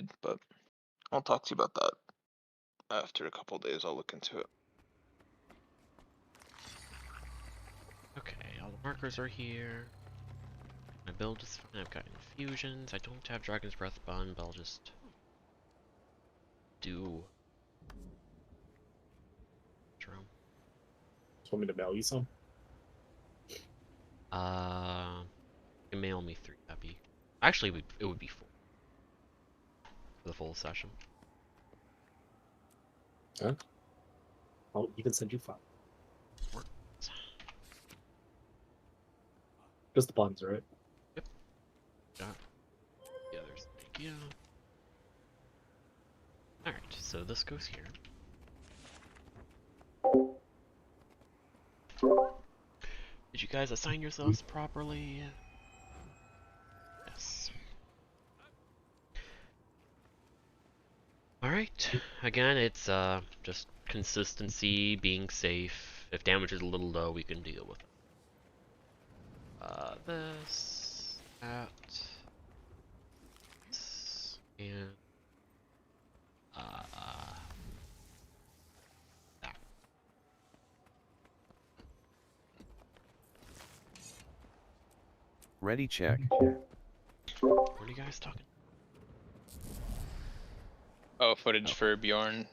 needed, but I'll talk to you about that after a couple days. I'll look into it. Okay, all the markers are here. My build is fine. I've got infusions. I don't have Dragon's Breath Bun, but I'll just do. Jerome. Just want me to mail you some? You can mail me 3. That'd be. Actually, it would be 4 for the full session. Huh? Oh, you can send you 5. Works. Just the buns, right? Yep. Got the others. Thank you. Alright, so this goes here. Did you guys assign yourselves properly? Yes. Alright, again, it's just consistency, being safe. If damage is a little low, we can deal with it. This, that, this, and that. Ready, check. What are you guys talking? Oh, footage for Bjorn.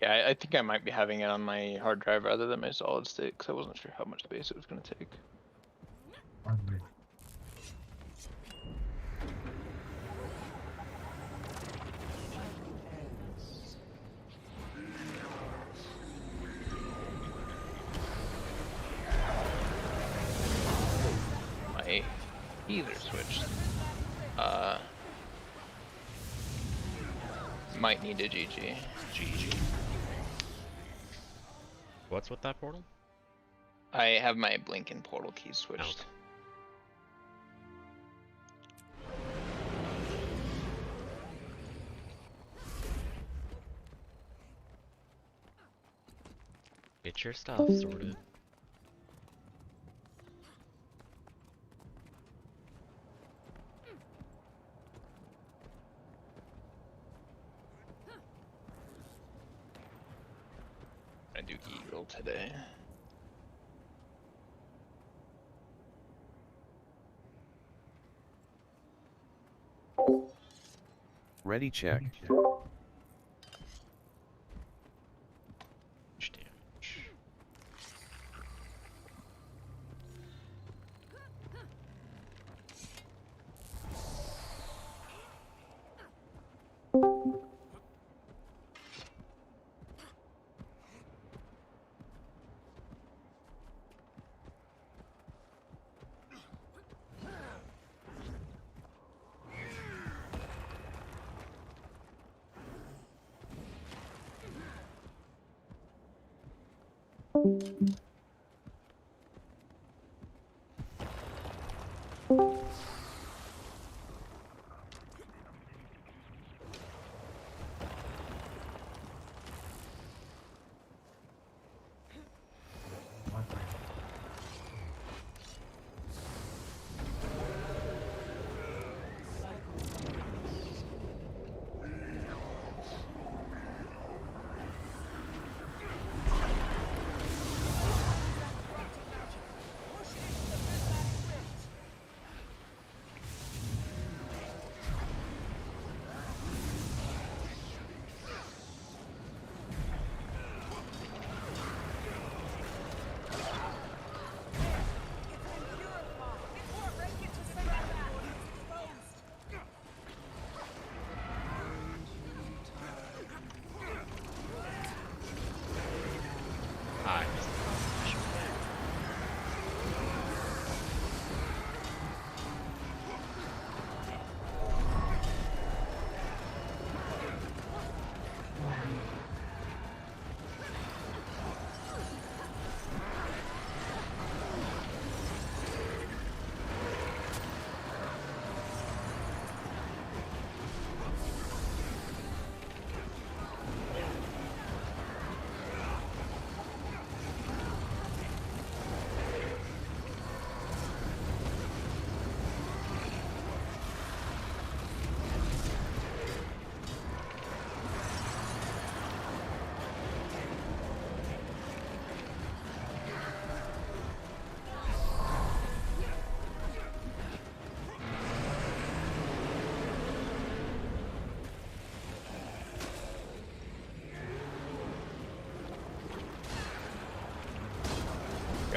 Yeah, I think I might be having it on my hard drive rather than my solid state, because I wasn't sure how much space it was going to take. My healer switched. Might need a GG. GG. What's with that portal? I have my blinking portal keys switched. Okay. Get your stuff sorted. I do Eagle today. Ready, check. Damage.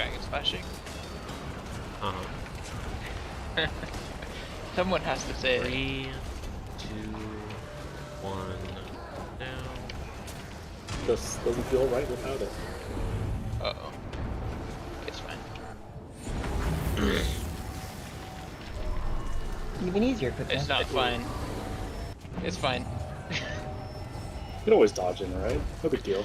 Dragon Slashing. Uh-huh. Someone has to say it. 3, 2, 1, now. Just doesn't feel right without it. Uh-oh. It's fine. Even easier, quick. It's not fine. It's fine. You can always dodge in, right? No big deal.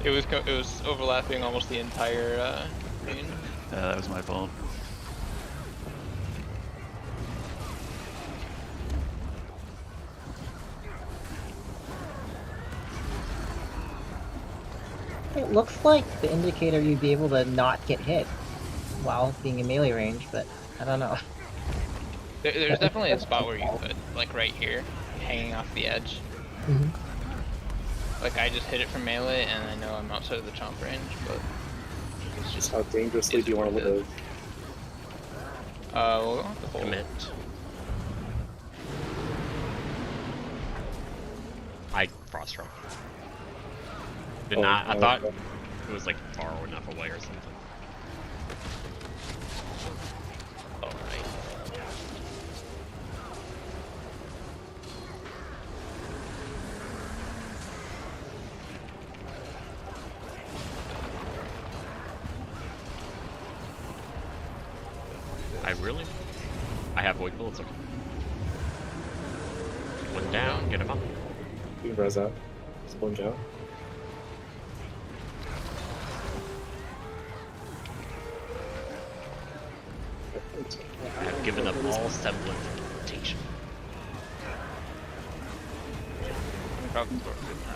It was overlapping almost the entire range. That was my fault. It looks like the indicator you'd be able to not get hit while being in melee range, but I don't know. There's definitely a spot where you could, like right here, hanging off the edge. Mhm. Like I just hit it from melee, and I know I'm outside of the chomp range, but it's Just just. how dangerously do you want to live? We'll go with the whole. Commit. I frost struck. Did Oh, not. I oh, thought okay. it was like far enough away or something. Oh, right. I have void bullets. Okay. One down. Get him up. You can res out. Sponge out. I have given up all semblance of temptation. Probably sort of good now.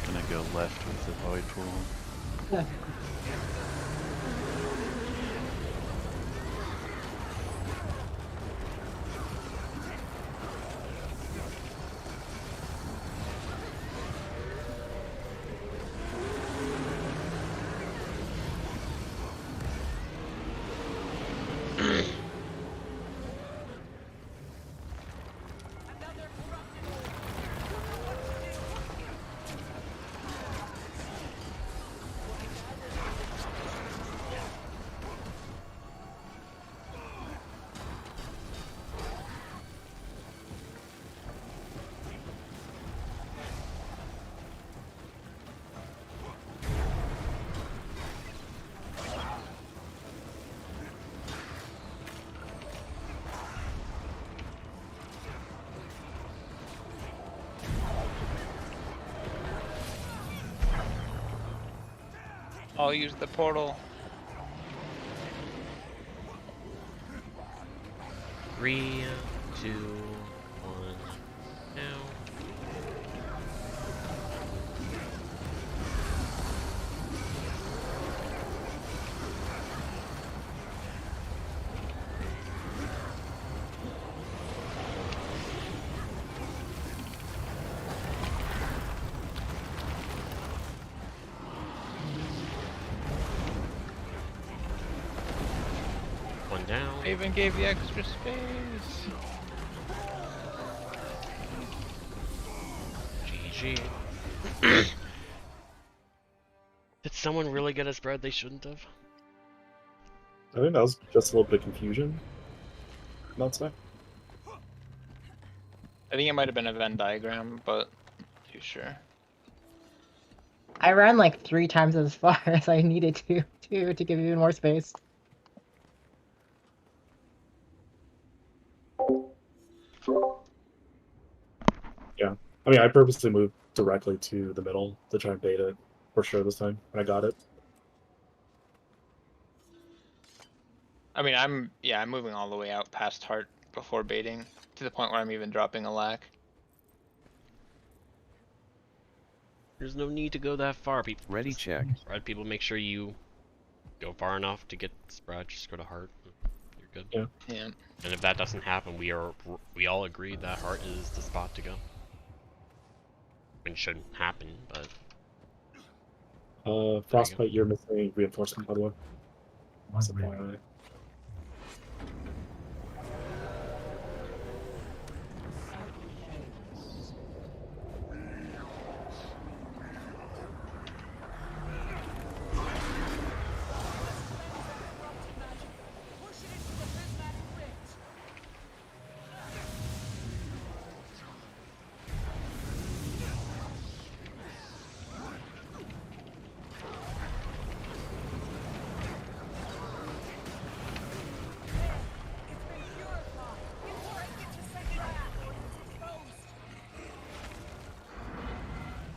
Gonna go left with the void pool. Yeah. I'll use the portal. 3, 2, 1, now. One down. I even gave the extra space. GG. Did someone really get a spread they shouldn't have? I think that was just a little bit of confusion. Not say. I think it might have been a Venn diagram, but not too sure. I ran like 3 times as far as I needed to give even more space. Yeah. I mean, I purposely moved directly to the middle to try and bait it for sure this time, and I got it. I mean, I'm moving all the way out past heart before baiting to the point where I'm even dropping a lack. There's no need to go that far, people. Ready Just check. spread people, make sure you go far enough to get spread. Just go to heart. You're good. Yeah. Yeah. And if that doesn't happen, we all agree that heart is the spot to go. It shouldn't happen, but Frostbite, you're missing reinforcement, by the way. FYI.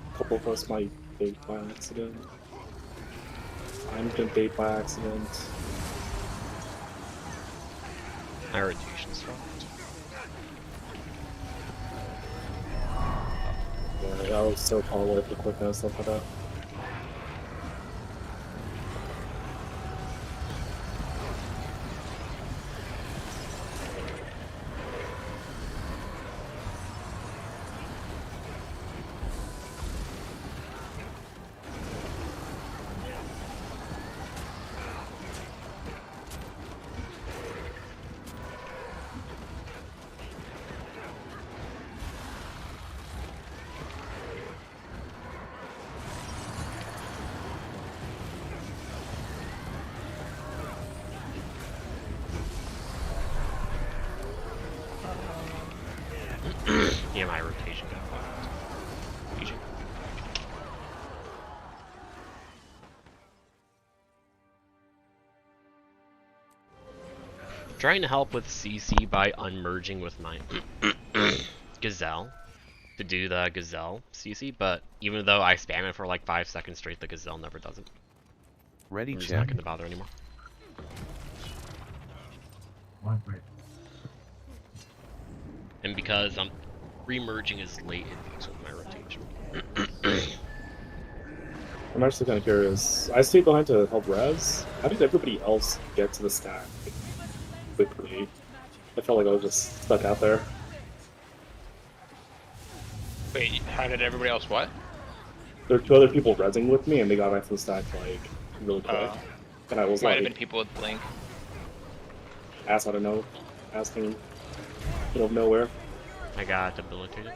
A couple of us might bait by accident. I'm gonna bait by accident. My rotation's fucked. Yeah, I was so far away from the quickness, stuff like that. Yeah, my rotation got fucked. GG. Trying to help with CC by unmerging with my Gazelle to do the Gazelle CC, but even though I spam it for like 5 seconds straight, the Gazelle never does it. Ready, I'm just not check. going to bother anymore. And because I'm re-merging is late, it fucks with my rotation. I'm actually kind of curious. I stayed behind to help Res. How did everybody else get to the stack quickly? I felt like I was just stuck out there. Wait, how did everybody else what? There were 2 other people resing with me, and they got back to the stack like really quick. And I was Might like, have been people with Blink. ass out of no, asking, out of nowhere. I got debilitated.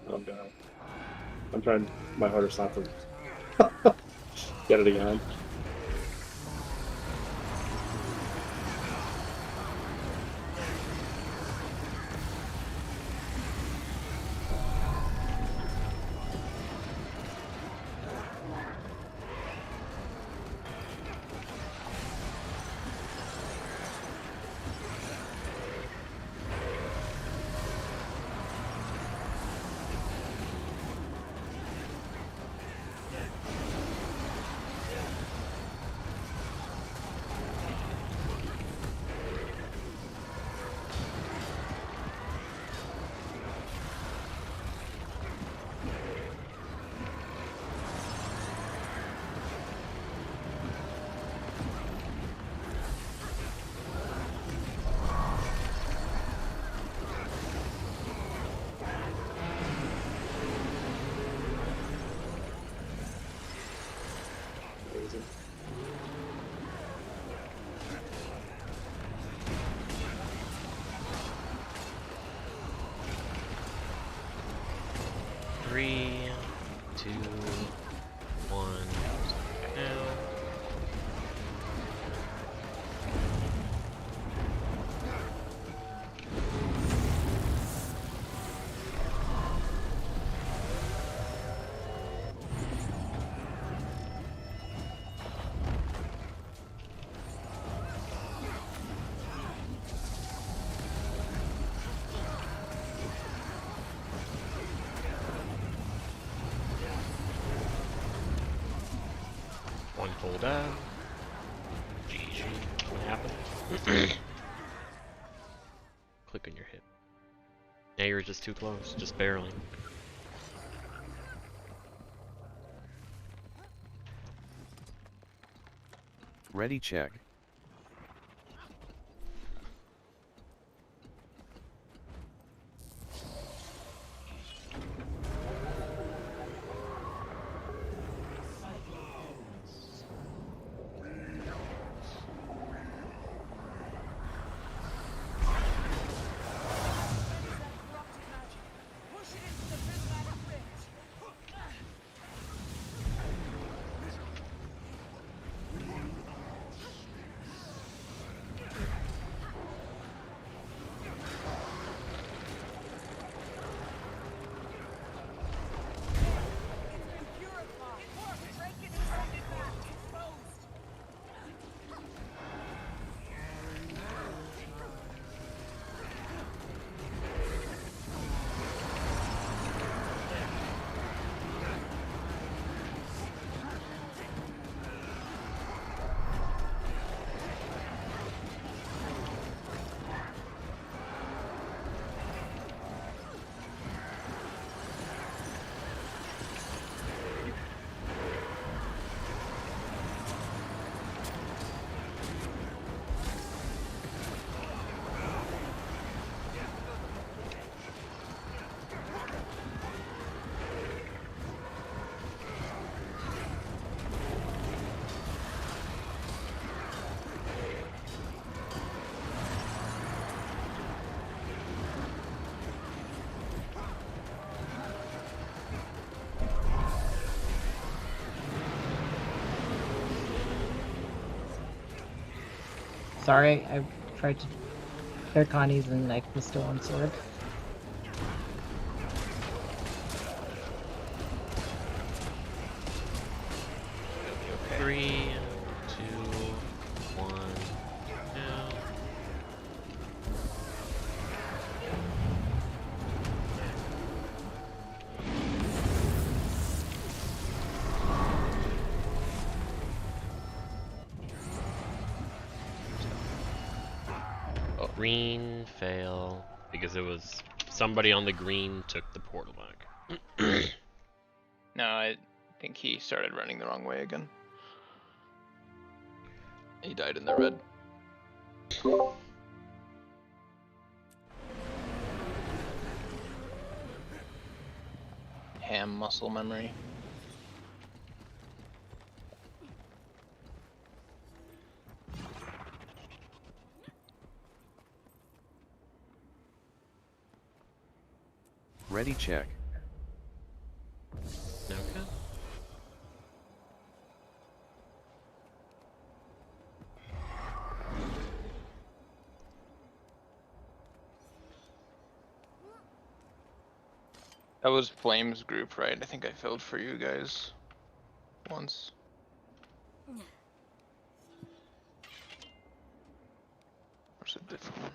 Oh god. I'm trying my hardest not to get it again. Amazing. Three, two, one. Now. One full down. GG. What happened? Click on your hip. Yeah, you were just too close. Just barely. Ready, check. Sorry, I tried to pair Connie's and knife the stolen sword. Okay. 3, 2, 1, now. Green fail because it was somebody on the green took the portal back. No, I think he started running the wrong way again. He died in the red. Ham muscle memory. Ready check. Okay. That was Flames group, right? I think I filled for you guys once. Or is it different one?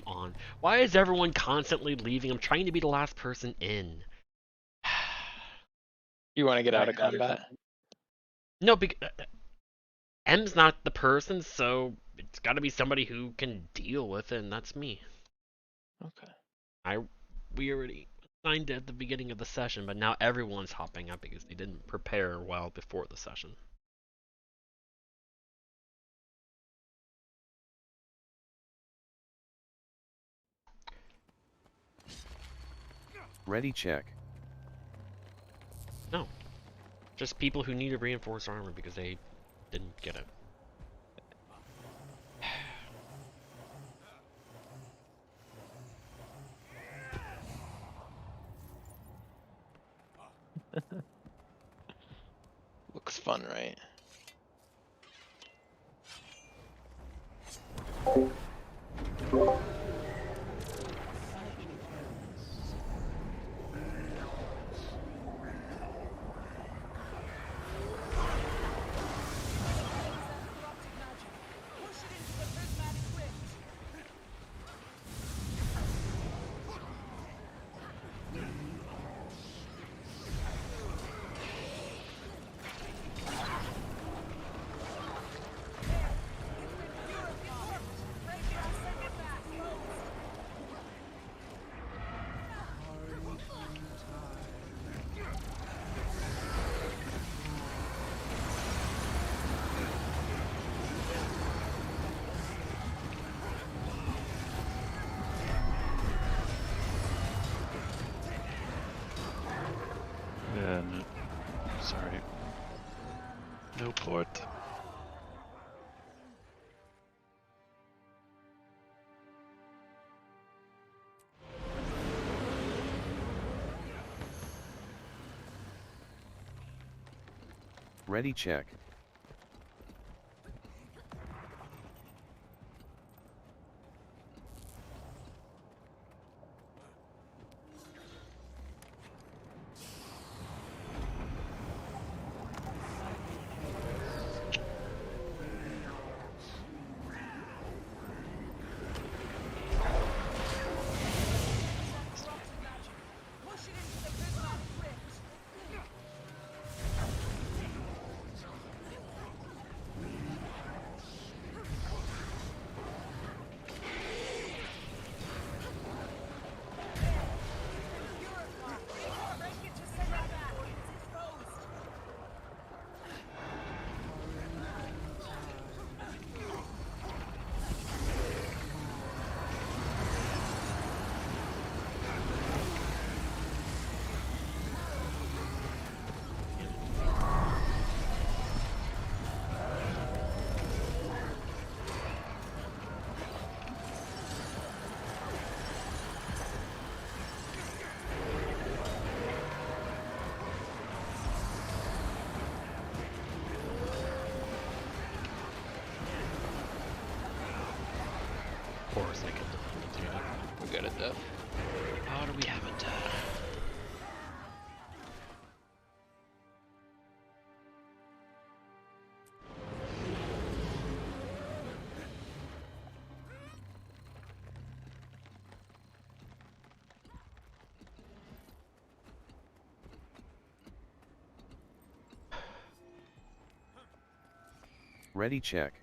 on. Why is everyone constantly leaving? I'm trying to be the last person in. You want to get out of combat? No, because M's not the person, so it's got to be somebody who can deal with it, and that's me. Okay. We already signed it at the beginning of the session, but now everyone's hopping up because they didn't prepare well before the session. Ready check. No. Just people who needed reinforced armor because they didn't get it. Looks fun, right? Yeah, no, sorry. No port. Ready check. Or a second definitive. We got a def. How do we have it? Ready check.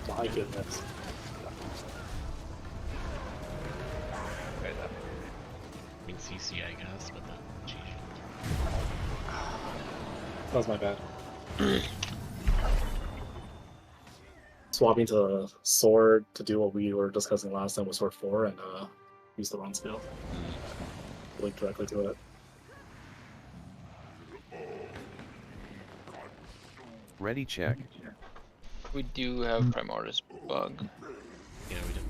My goodness. I mean CC, I guess, but then GG. That was my bad. Swapping to sword to do what we were discussing last time with sword 4 and use the wrong skill. Link directly to it. Ready check. We do have Primordius bug. Yeah, we did.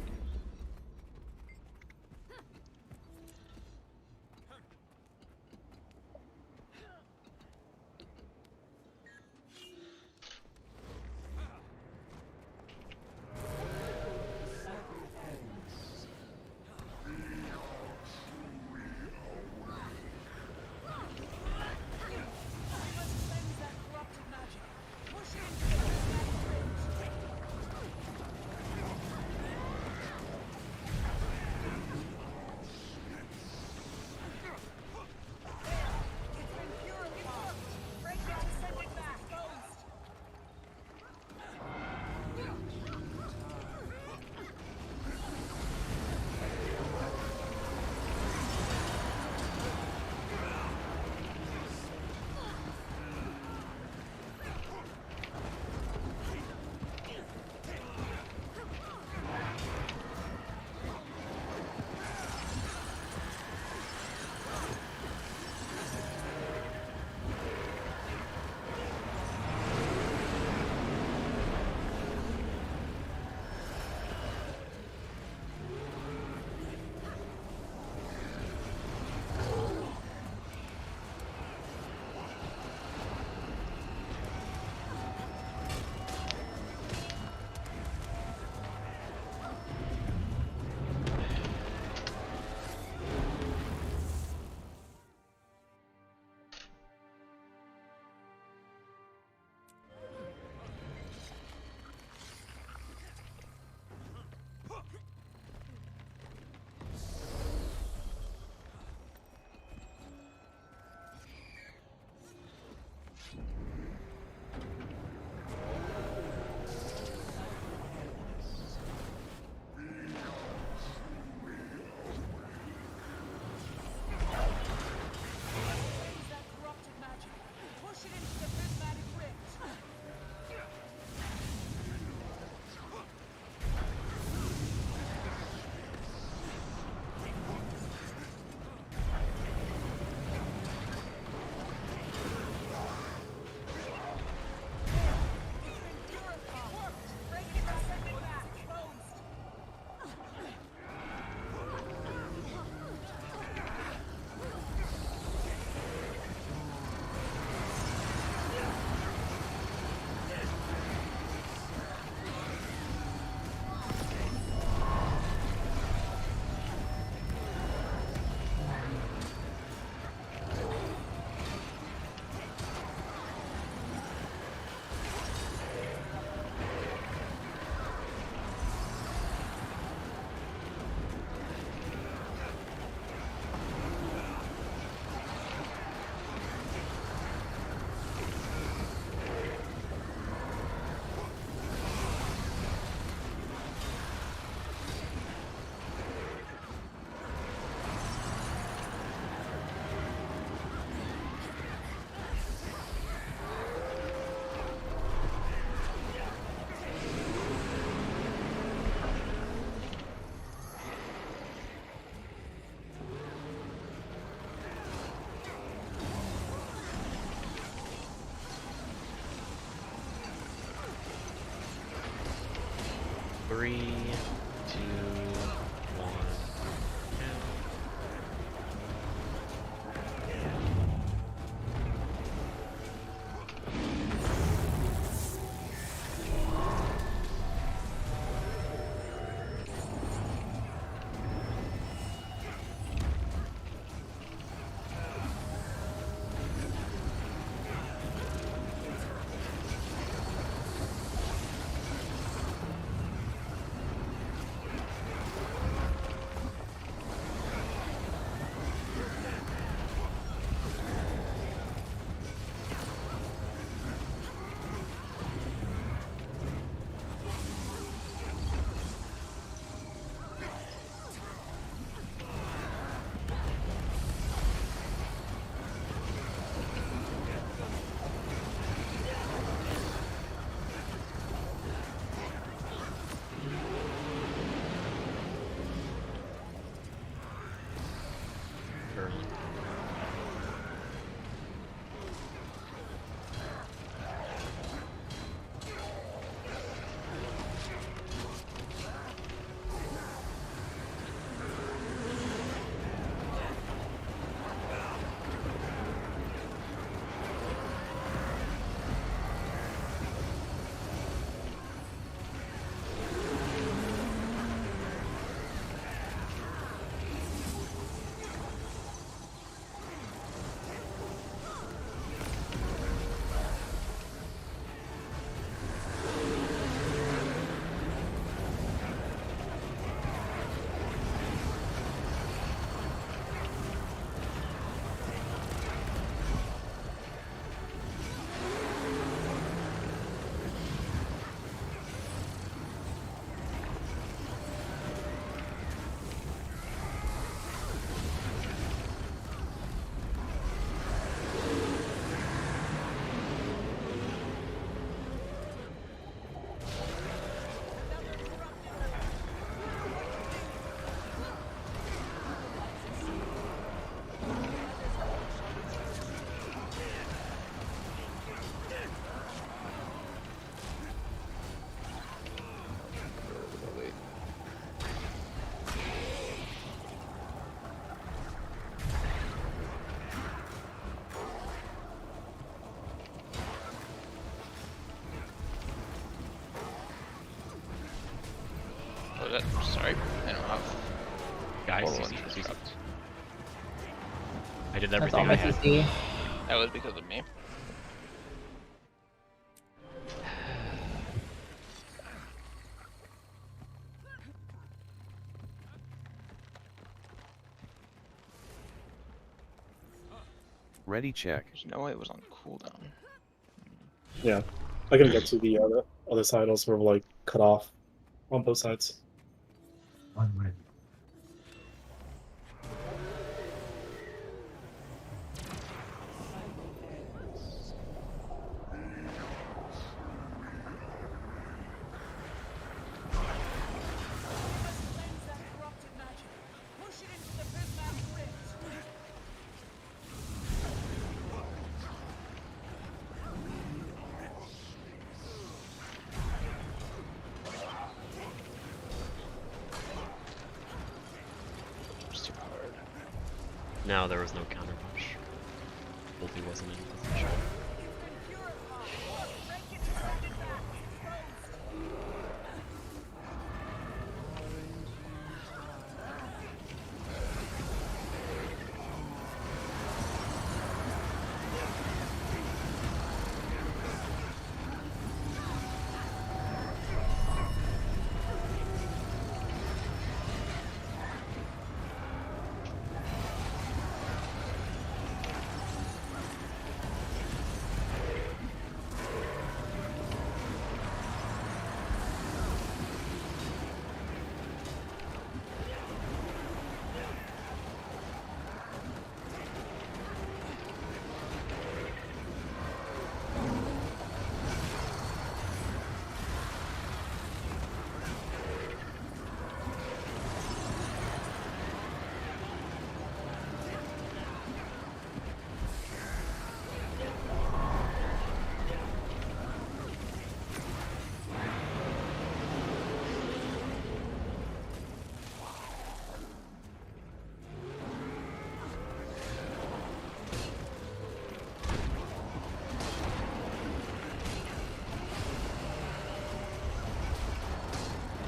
Three, two, one. Sorry, I don't have Guys, forward CC, CC. construct. I did That's everything all I my had. CC. That was because of me. Ready check. There's no way it was on cooldown. Yeah, I can get to the other side also, sort of like cut off on both sides. It's too hard. No, there was no counter punch. Ulti wasn't in position.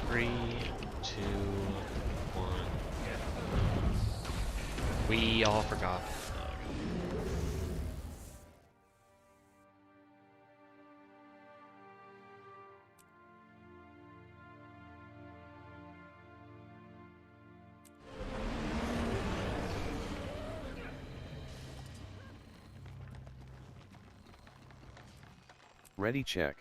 Three, two, one. We all forgot. Ready check.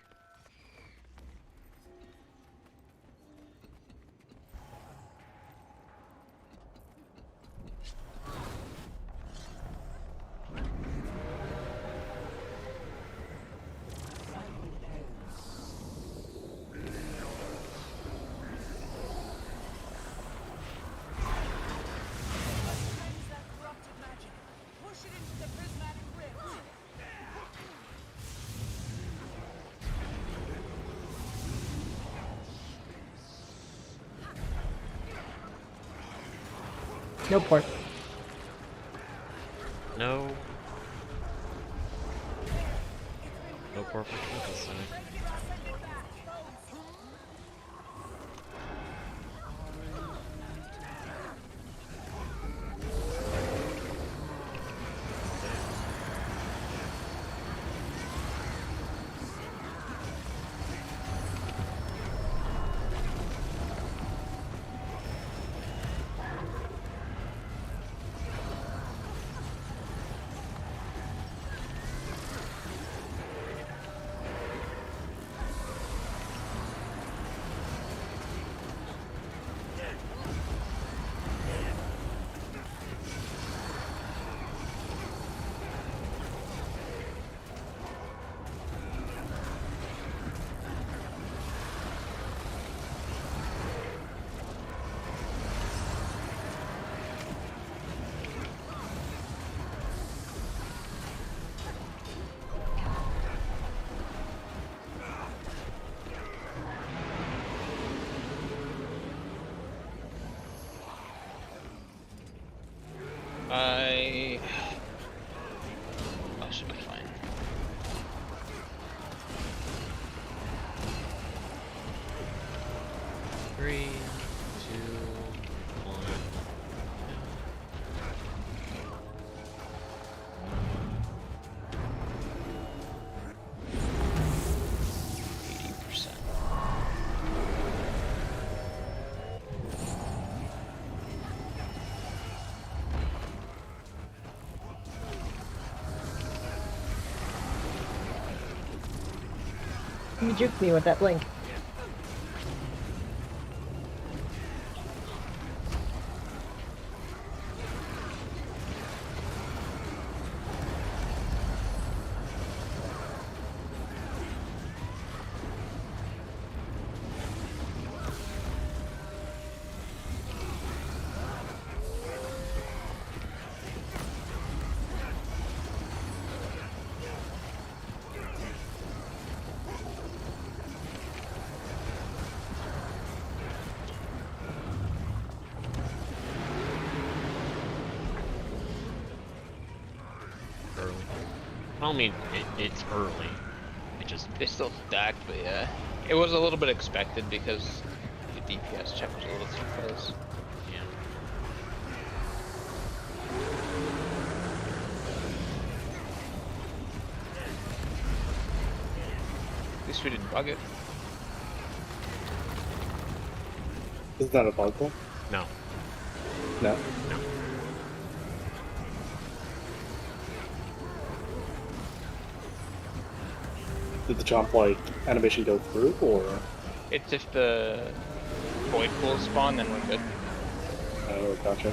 No port. No. No port for Twinkle side. I should be fine. Three, 1. 80%. You juked me with that blink. Early. I don't mean it's early. It just They still stacked, but yeah. It was a little bit expected because the DPS check was a little too close. yeah. At least we didn't bug it. Is that a bug though? No. No. No. Did the jump like animation go through or? It's if the void pools spawn, then we're good. Oh, gotcha.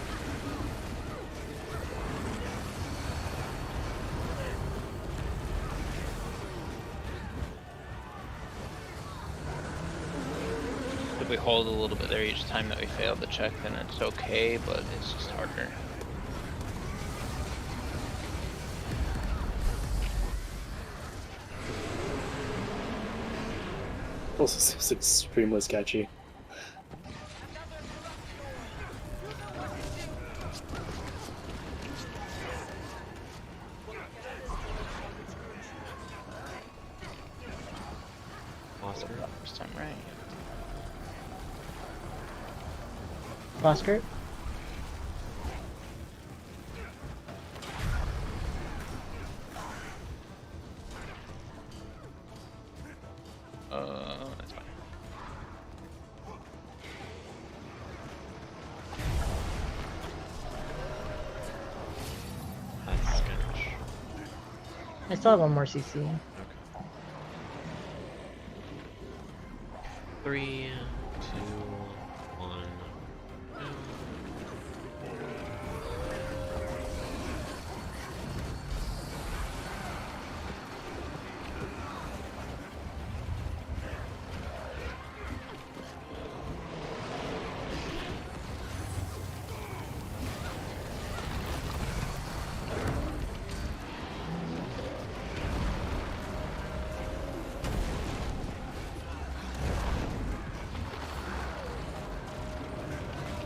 If we hold a little bit there each time that we fail the check, then it's okay, but it's just harder. Also, it's extremely sketchy. Oscar. First time right. Oscar? That's fine. That's sketch. I still have one more CC. Okay. 3, 2, 1.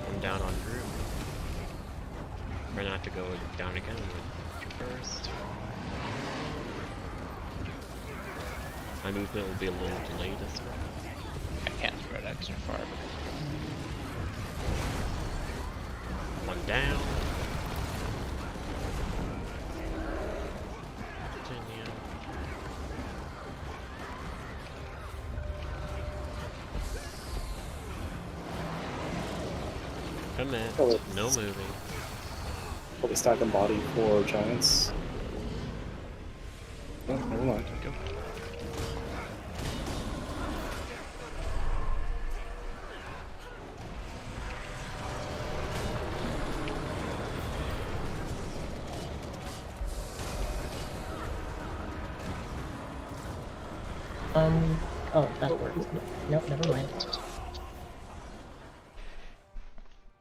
I'm down on Drew. Try not to go down again with first. My movement will be a little delayed as well. I can't spread extra far because One down. Continue. Commit. Oh, No moving. Probably stack and body for giants. Oh, never mind. Go. Oh, that works. Nope, never mind.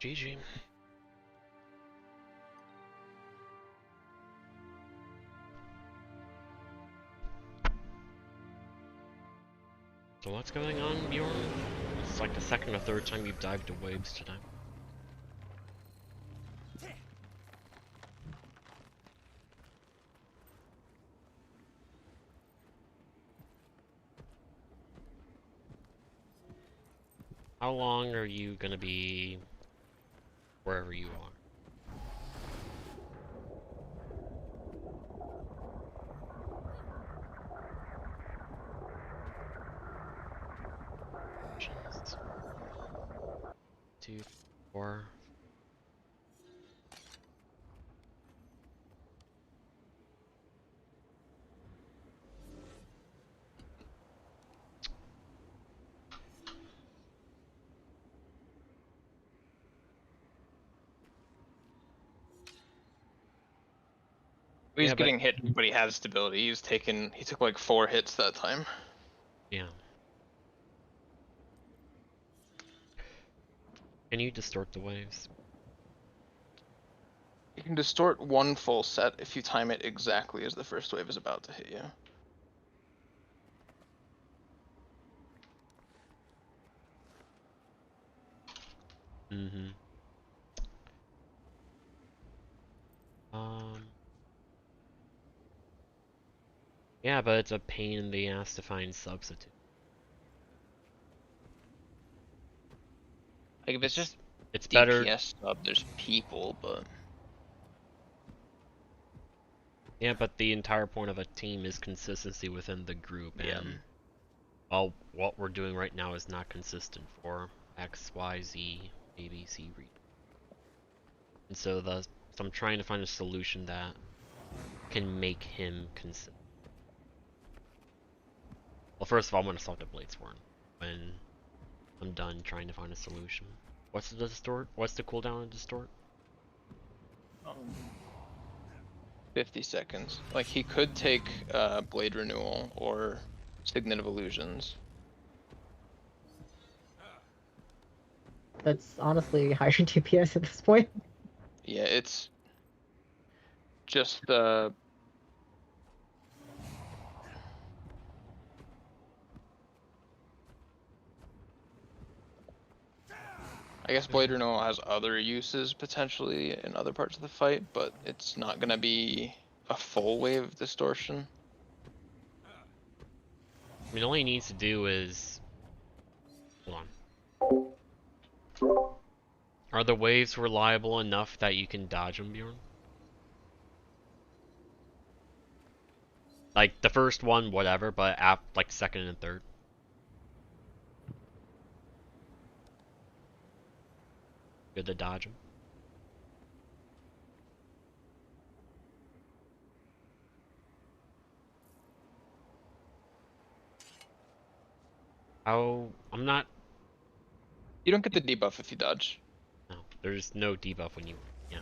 GG. So what's going on, Bjorn? It's like the second or third time you've dived to waves today. How long are you gonna be wherever you are? Just 2, 4. He's Yeah, but- getting hit, but he has stability. He took like 4 hits that time. Yeah. Can you distort the waves? You can distort 1 full set if you time it exactly as the first wave is about to hit you. Mm-hmm. Yeah, but it's a pain in the ass to find substitute. Like if it's just It's better. DPS sub, there's people, but Yeah, but the entire point of a team is consistency within the group, yeah. and all what we're doing right now is not consistent for X, Y, Z, A, B, C reason. And so I'm trying to find a solution that can make him consistent. Well, first of all, I'm gonna stop the Bladesworn when I'm done trying to find a solution. What's the distort? What's the cooldown on distort? 50 seconds. Like he could take Blade Renewal or Signet of Illusions. That's honestly higher DPS at this point. Yeah, it's just I guess Blade Renewal has other uses potentially in other parts of the fight, but it's not gonna be a full wave distortion. I mean, all he needs to do is... Hold on. Are the waves reliable enough that you can dodge them, Bjorn? Like, the first one, whatever, but like second and third. Good to dodge them. Oh, I'm not... You don't get the debuff if you dodge. No, there's no debuff when you... Yeah.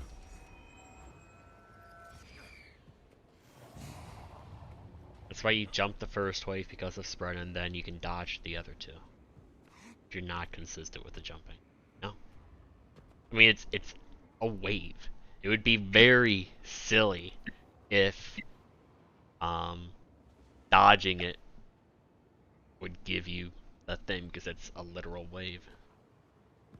That's why you jump the first wave because of spread, and then you can dodge the other two. If you're not consistent with the jumping. No. I mean, it's a wave. It would be very silly if dodging it would give you a thing, because it's a literal wave.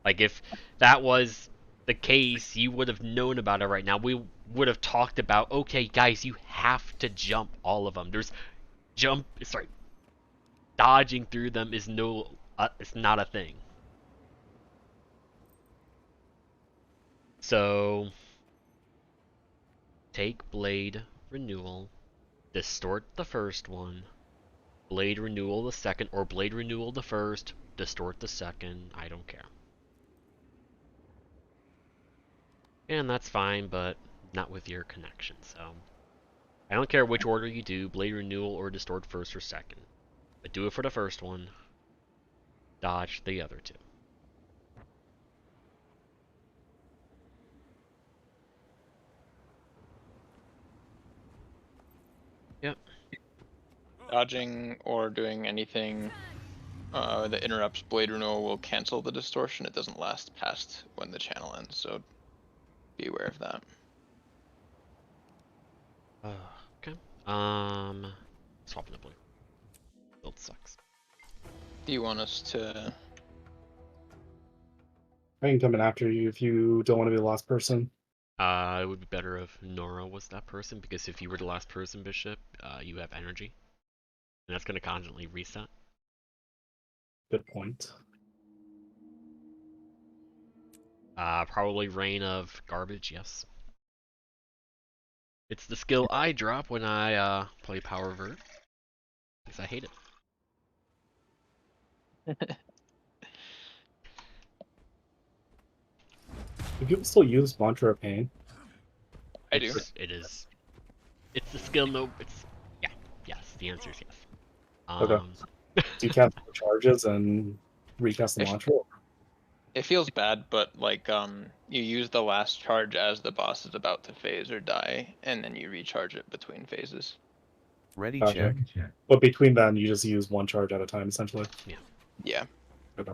Like, if that was the case, you would have known about it right now. We would have talked about, okay, guys, you have to jump all of them. Dodging through them is it's not a thing. So, take Blade Renewal, distort the first one, Blade Renewal the second, or Blade Renewal the first, distort the second, I don't care. And that's fine, but not with your connection, so... I don't care which order you do, Blade Renewal or distort first or second. But do it for the first one, dodge the other two. Yep. Dodging or doing anything that interrupts Blade Renewal will cancel the distortion. It doesn't last past when the channel ends, so be aware of that. Okay. Swapping the blue. Build sucks. Do you want us to... I can come in after you if you don't want to be the last person. It would be better if Nora was that person, because if you were the last person, Bishop, you have energy. And that's going to constantly reset. Good point. Probably Rain of Garbage, yes. It's the skill I drop when I play Power Vert. Because I hate it. Do people still use Mantra of Pain? I do. It is. It's the skill. No, it's yeah. Yes, the answer is yes. Okay. Do you cast the charges and recast the If- mantra? It feels bad, but like you use the last charge as the boss is about to phase or die, and then you recharge it between phases. Ready Gotcha. check. But between then, you just use one charge at a time, essentially. Yeah. Okay.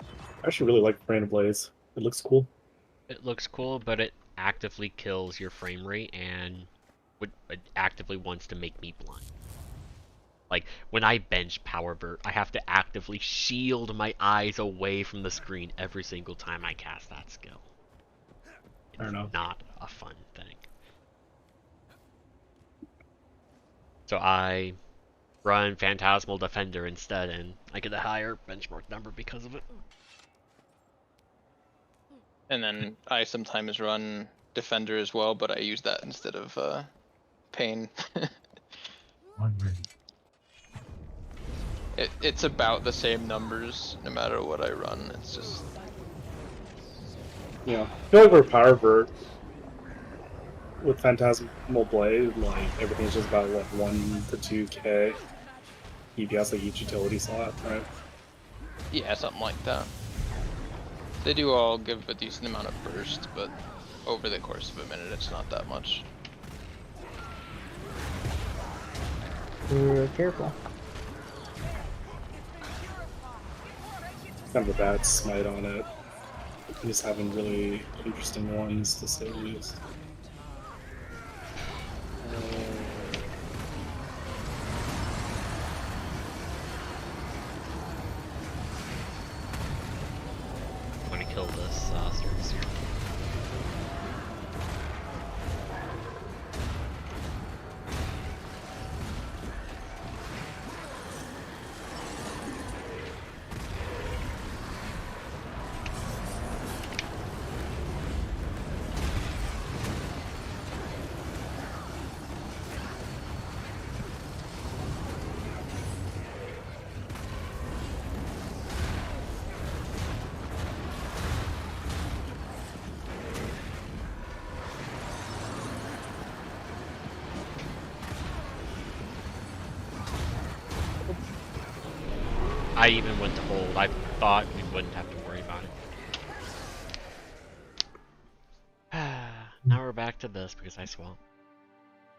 I actually really like Rain of Blaze. It looks cool. It looks cool, but it actively kills your frame rate and it actively wants to make me blind. Like, when I bench Power Vert, I have to actively shield my eyes away from the screen every single time I cast that skill. I don't know. It's not a fun thing. So I run Phantasmal Defender instead, and I get a higher benchmark number because of it. And then I sometimes run Defender as well, but I use that instead of Pain. It's about the same numbers no matter what I run. It's just Yeah. I feel like we're Power Vert with Phantasmal Blade, like everything's just about what 1 to 2k EPS like each utility slot, right? yeah, something like that. They do all give a decent amount of burst, but over the course of a minute, it's not that much. Careful. Kind of a bad smite on it. Just having really interesting ones to say the least. I'm gonna kill this service here. I even went to hold. I thought we wouldn't have to worry about it. Now we're back to this because I swap.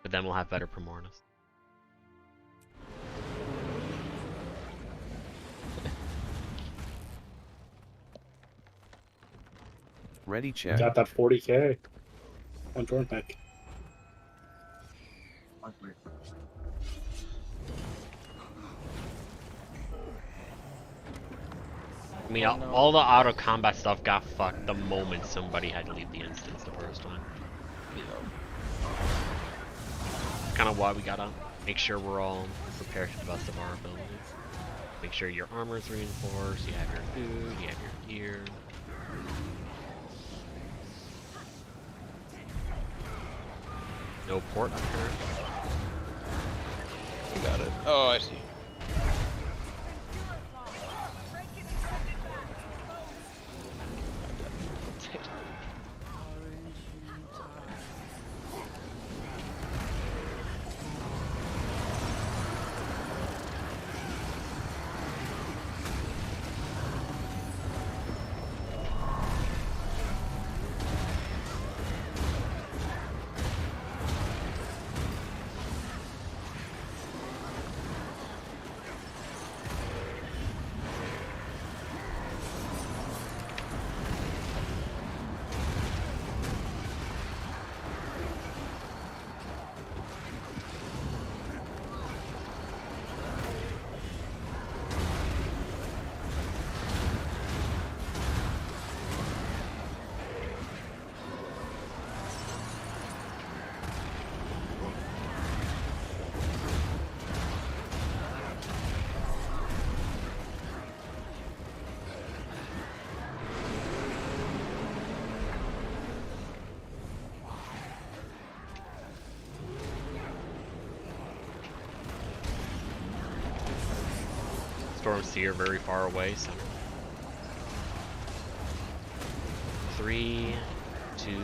But then we'll have better Primordials. Ready check. Got that 40k on Jordan pick. I mean, all the auto combat stuff got fucked the moment somebody had to leave the instance the first time. It's kind of why we gotta make sure we're all prepared to the best of our abilities. Make sure your armor's reinforced, you have your food, you have your gear. No port up here. We got it. Oh, I see. Storm Seer very far away, so 3, 2, 1.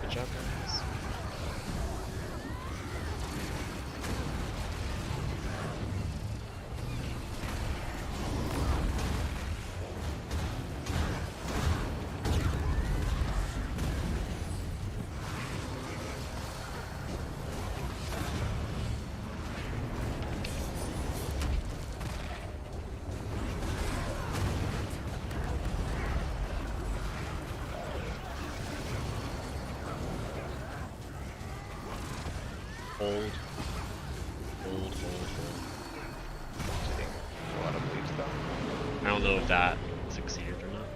Good job, guys. Hold. Hold. Getting a lot of bleeds though. I don't know if that succeeded or not.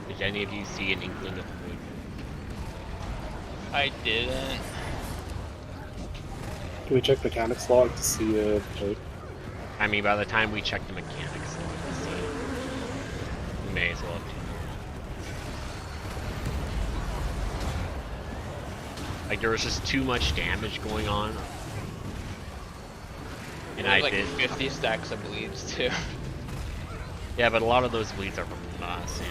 Did any of you see an inkling of the void? I didn't. Can we check mechanics log to see Jade? I mean, by the time we check the mechanics, so we may as well have 2 more. Like, there was just too much damage going on. And I There's like did. 50 stacks of bleeds too. Yeah, but a lot of those bleeds are from Sam.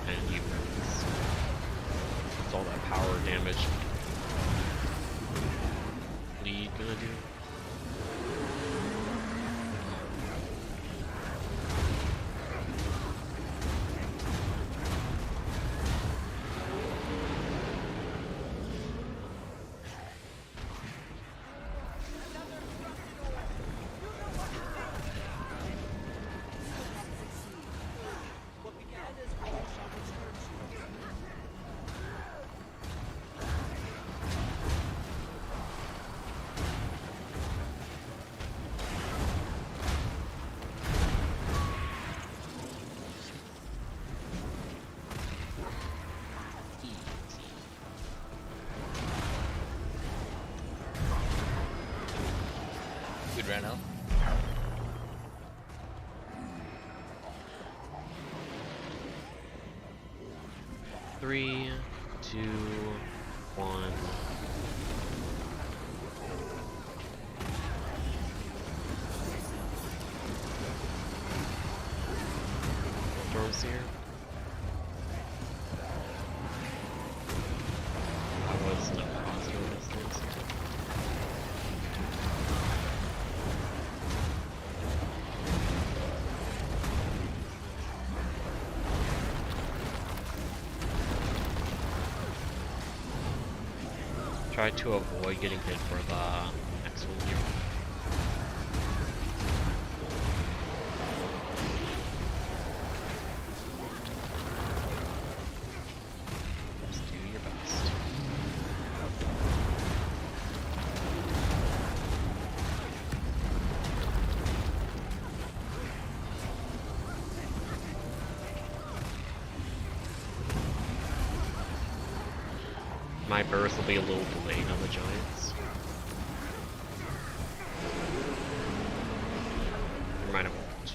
And you. What's all that power damage? Bleed gonna do? Good ran out. Three, 2, 1. Storm's here. I was not positive of this thing. Try to avoid getting hit for the next one here. Just do your best. My burst will be a little delayed on the Giants. Or might have won't.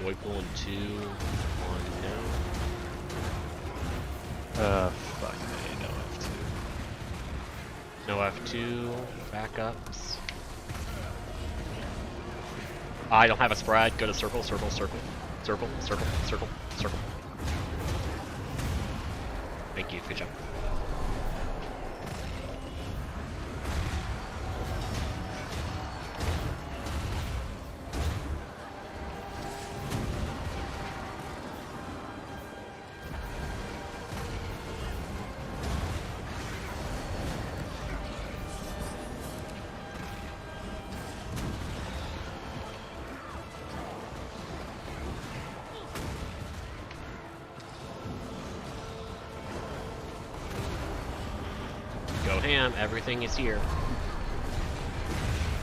Void pulling 2, 1 no. Fuck me, no F2. No F2, backups. I don't have a spread. Go to circle, circle, circle, circle, circle, circle, circle. Thank you, good job. am. Everything is here.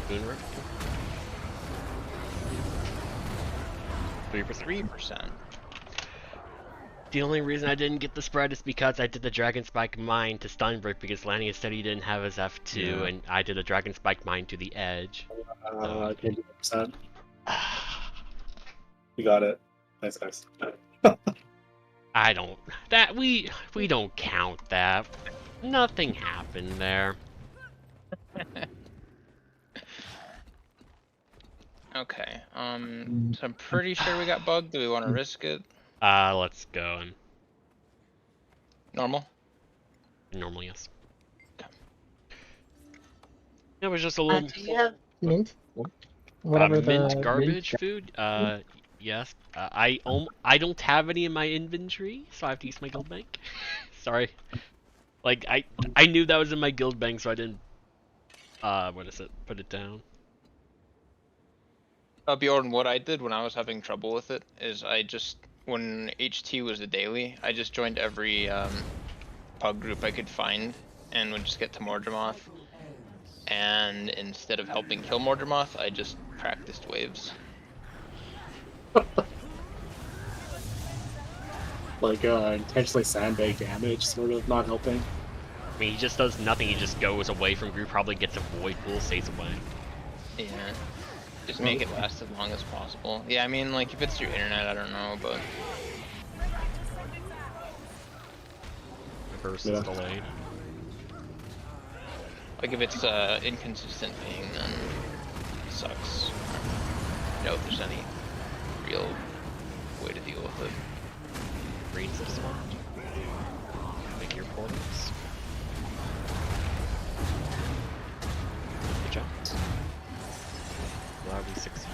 Moonrook. 3%. 3%. The only reason I didn't get the spread is because I did the Dragon Spike Mine to Steinbreak because Lanny said he didn't have his F2, Yeah. and I did a Dragon Spike Mine to the edge. I can't do 100%. You got it. Nice. I don't. We don't count that. Nothing happened there. Okay. So I'm pretty sure we got bugged. Do we want to risk it? Let's go. Normal. Normal, yes. It was just a little. Do you have mint? Whatever mint the garbage mint- food. Yes. I don't have any in my inventory, so I have to use my guild bank. Sorry. Like I knew that was in my guild bank, so I didn't. What is it? Put it down. Bjorn, what I did when I was having trouble with it is when HT was a daily, I just joined every pug group I could find and would just get to Mordremoth. And instead of helping kill Mordremoth, I just practiced waves. Like intentionally sandbag damage, sort of not helping. I mean, he just does nothing. He just goes away from group, probably gets a void pool, stays away. Yeah. Just make it last as long as possible. Yeah, I mean, like, if it's your internet, I don't know, but... Reverse Yeah. is delayed. Like, if it's inconsistent ping, then it sucks. I don't know if there's any real way to deal with it. Greens have spawned. Make your portals. Good job. Glad we succeeded.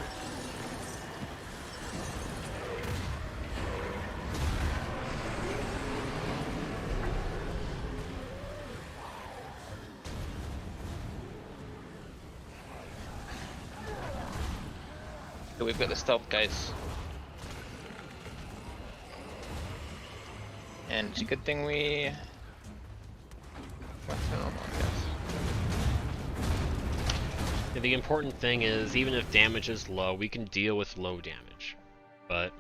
So we've got the stealth guys. And it's a good thing we went to normal, I guess. Yeah, the important thing is, even if damage is low, we can deal with low damage. But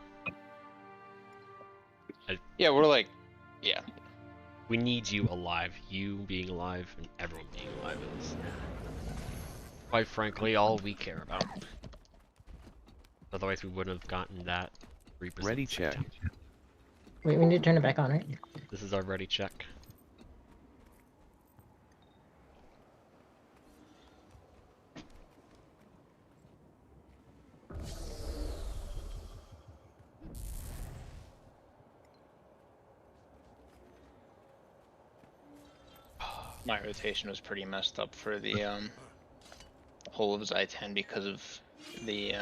Yeah, we're like, yeah. we need you alive. You being alive and everyone being alive is, quite frankly, all we care about. Otherwise, we wouldn't have gotten that 3%. Ready check. Wait, we need to turn it back on, right? This is our ready check. My rotation was pretty messed up for the whole of Zy10 because of the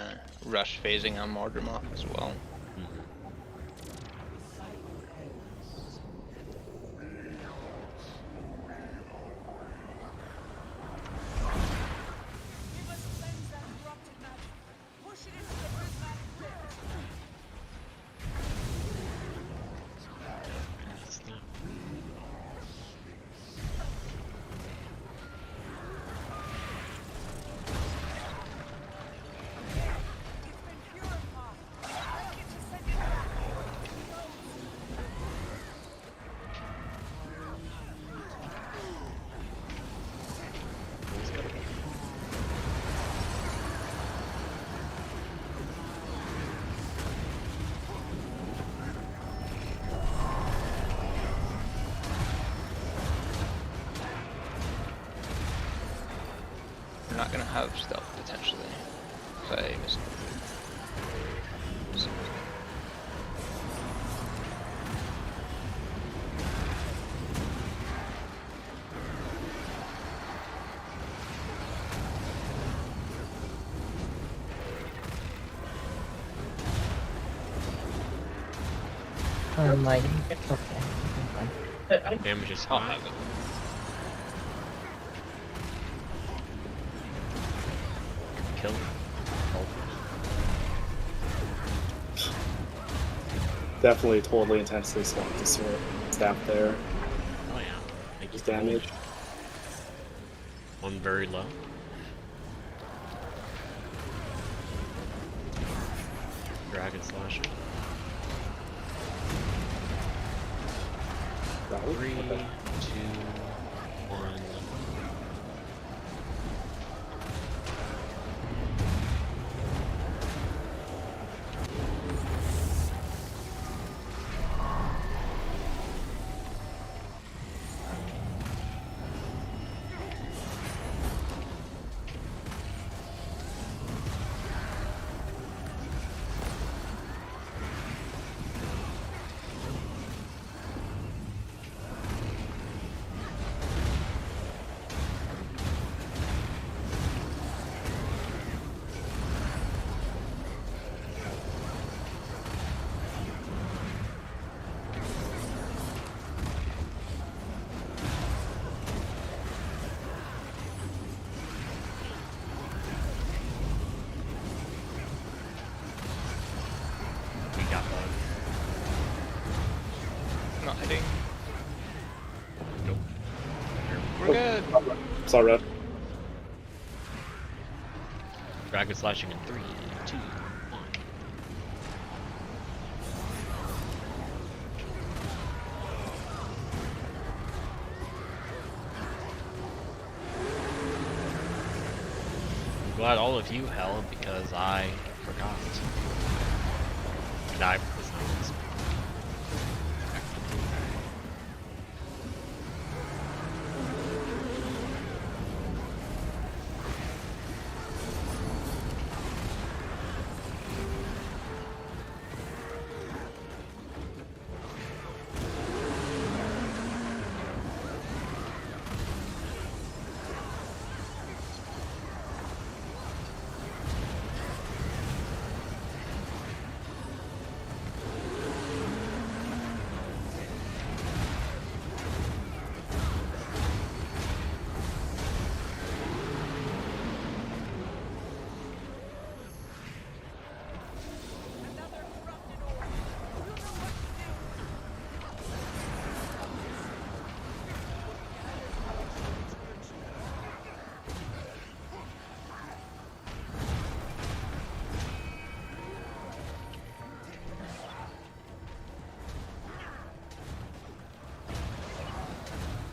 rush phasing on Mordremoth as well. We're not gonna have stealth potentially. So I missed. Like, okay. Damage is I'll high. have it. Kill. Definitely totally intensely swamped to sort staff there. Oh yeah. Make Just damage. One very low. Dragon slashing. Rally? 3, 2, Okay. 1. We got bug. Not hitting. Nope. We're good. Saw red. Dragon slashing in 3, 2, 1. I'm glad all of you held because I forgot. And I was not listening.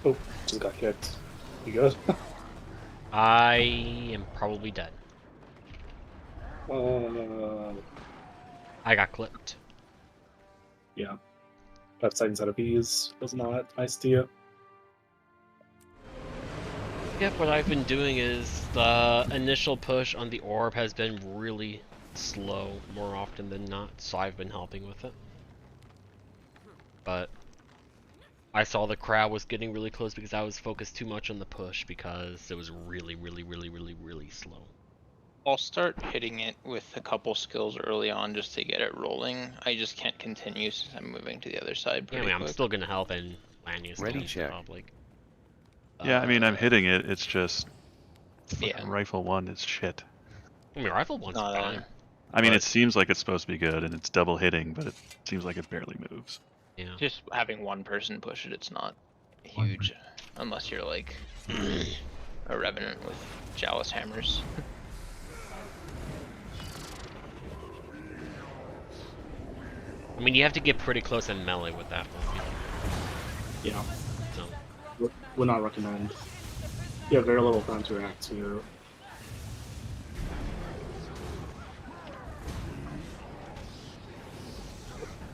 Oh, just got kicked. You good? I am probably dead. I got clipped. Yeah. That second set of bees was not nice to you. Yep, what I've been doing is the initial push on the orb has been really slow more often than not, so I've been helping with it. But I saw the crowd was getting really close because I was focused too much on the push because it was really slow. I'll start hitting it with a couple skills early on just to get it rolling. I just can't continue since I'm moving to the other side Yeah, I pretty mean, I'm quick. still gonna help and Lanny's Ready, still check. up, like. Yeah, I mean, I'm hitting it. It's just Yeah. fucking rifle 1 is shit. I mean, rifle one's Not fine. I mean, But- it seems like it's supposed to be good, and it's double hitting, but it seems like it barely moves. Yeah. Just having one person push it, it's not huge. Unless you're like a revenant with Chalice hammers. I mean, you have to get pretty close in melee with that one. Yeah. So, Would not recommend. You have very little time to react to.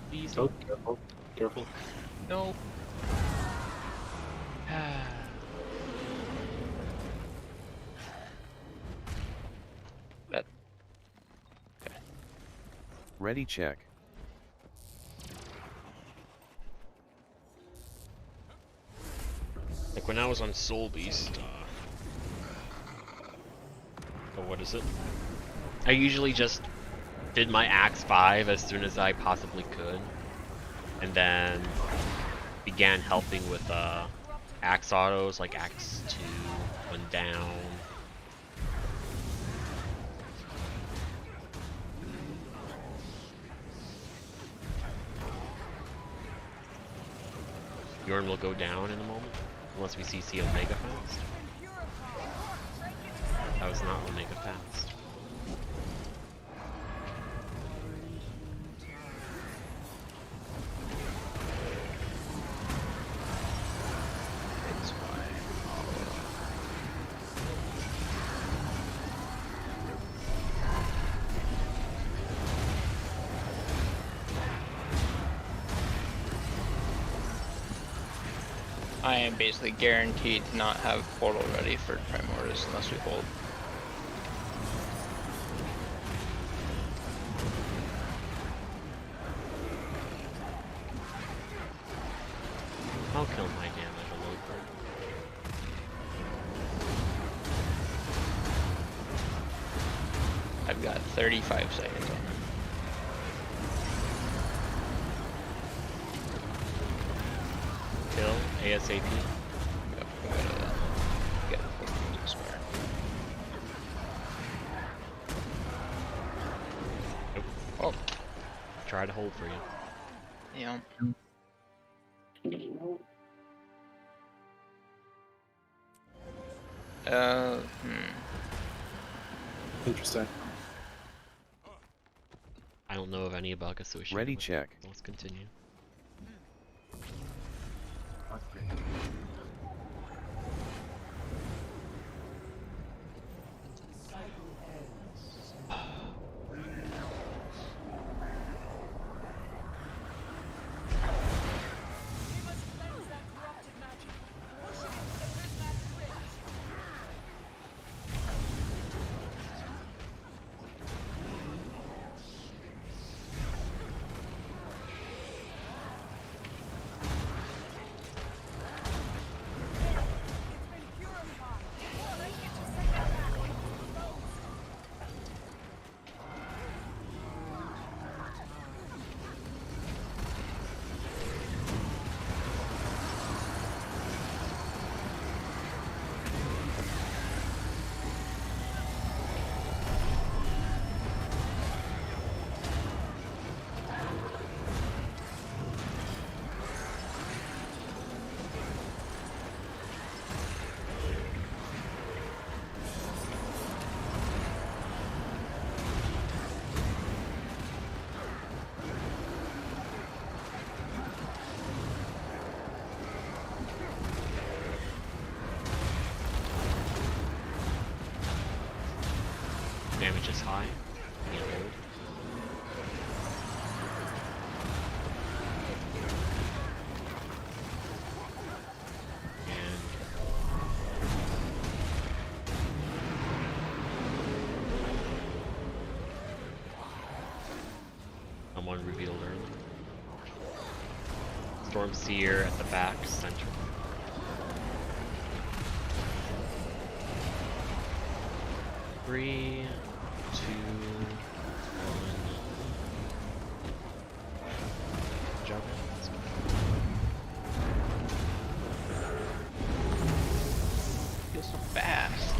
please. Oh, careful. Careful. No. That Ready, check. Like when I was on Soul Beast, oh, what is it? I usually just did my Axe 5 as soon as I possibly could, and then began helping with Axe autos, like Axe 2, went down. Bjorn will go down in a moment, unless we CC Omega fast. was not Omega fast. It's fine. I am basically guaranteed to not have portal ready for Primordius unless we hold. I'll kill my damage a little bit. I've got 35 seconds on it. Kill ASAP. Yep, we gotta get a spare. Nope. Oh, Try to hold for you. yeah. Interesting. I don't know of any bug associated Ready with it. check. Let's continue. Damage is high. Can't hold. And someone revealed early. Storm Seer at the back, center. Three, two, one. Jump. Let's go. Feels so fast.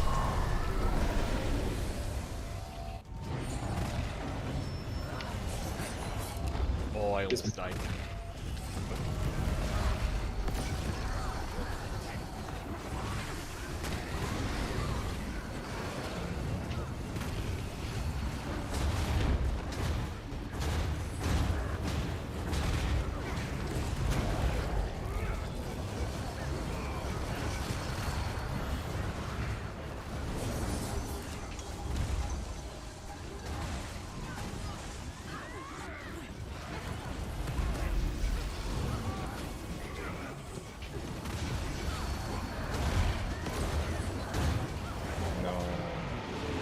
Oh, I almost died.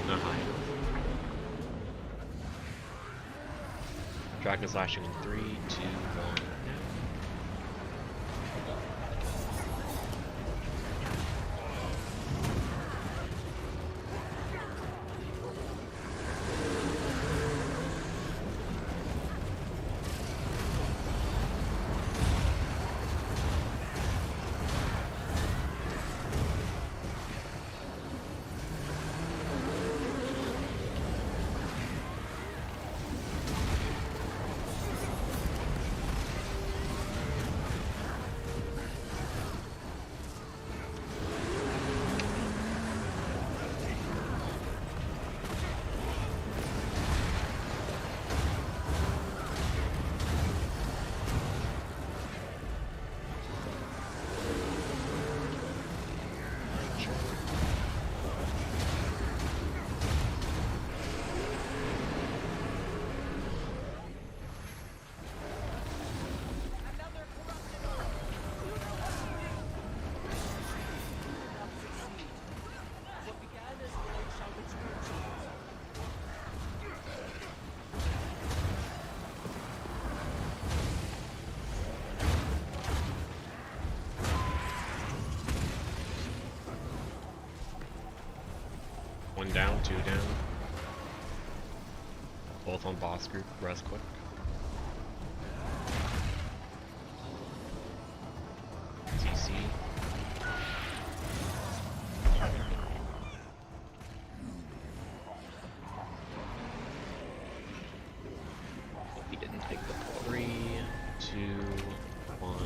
Not high. Dragon slashing in 3, 2, 1. One down, two down. Both on boss group, rest quick. CC. He didn't take the pull. 3, 2, 1.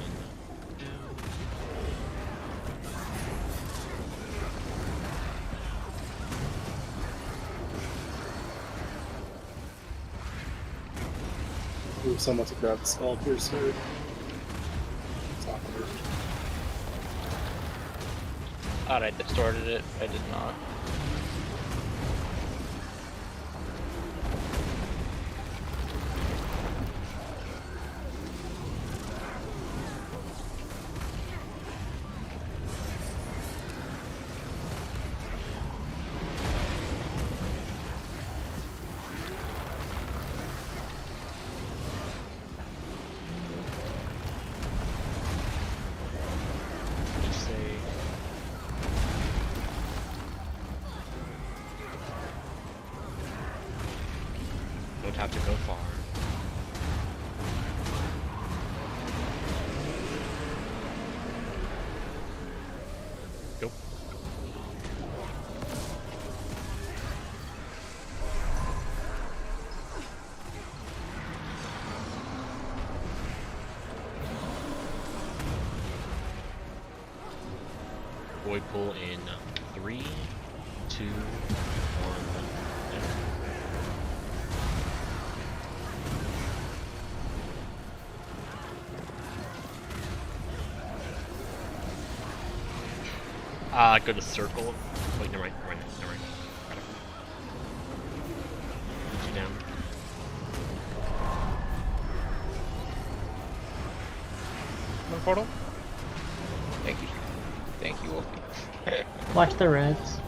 Move someone to grab the skull piercer. It's awkward. Thought I distorted it, I did not. Just say. Don't have to go far. Go. Void pull in 3, 2, 1. Go to circle. Wait, never mind. Got it. Put you down. One portal? Thank you. Thank you, Wolfie. Watch the reds.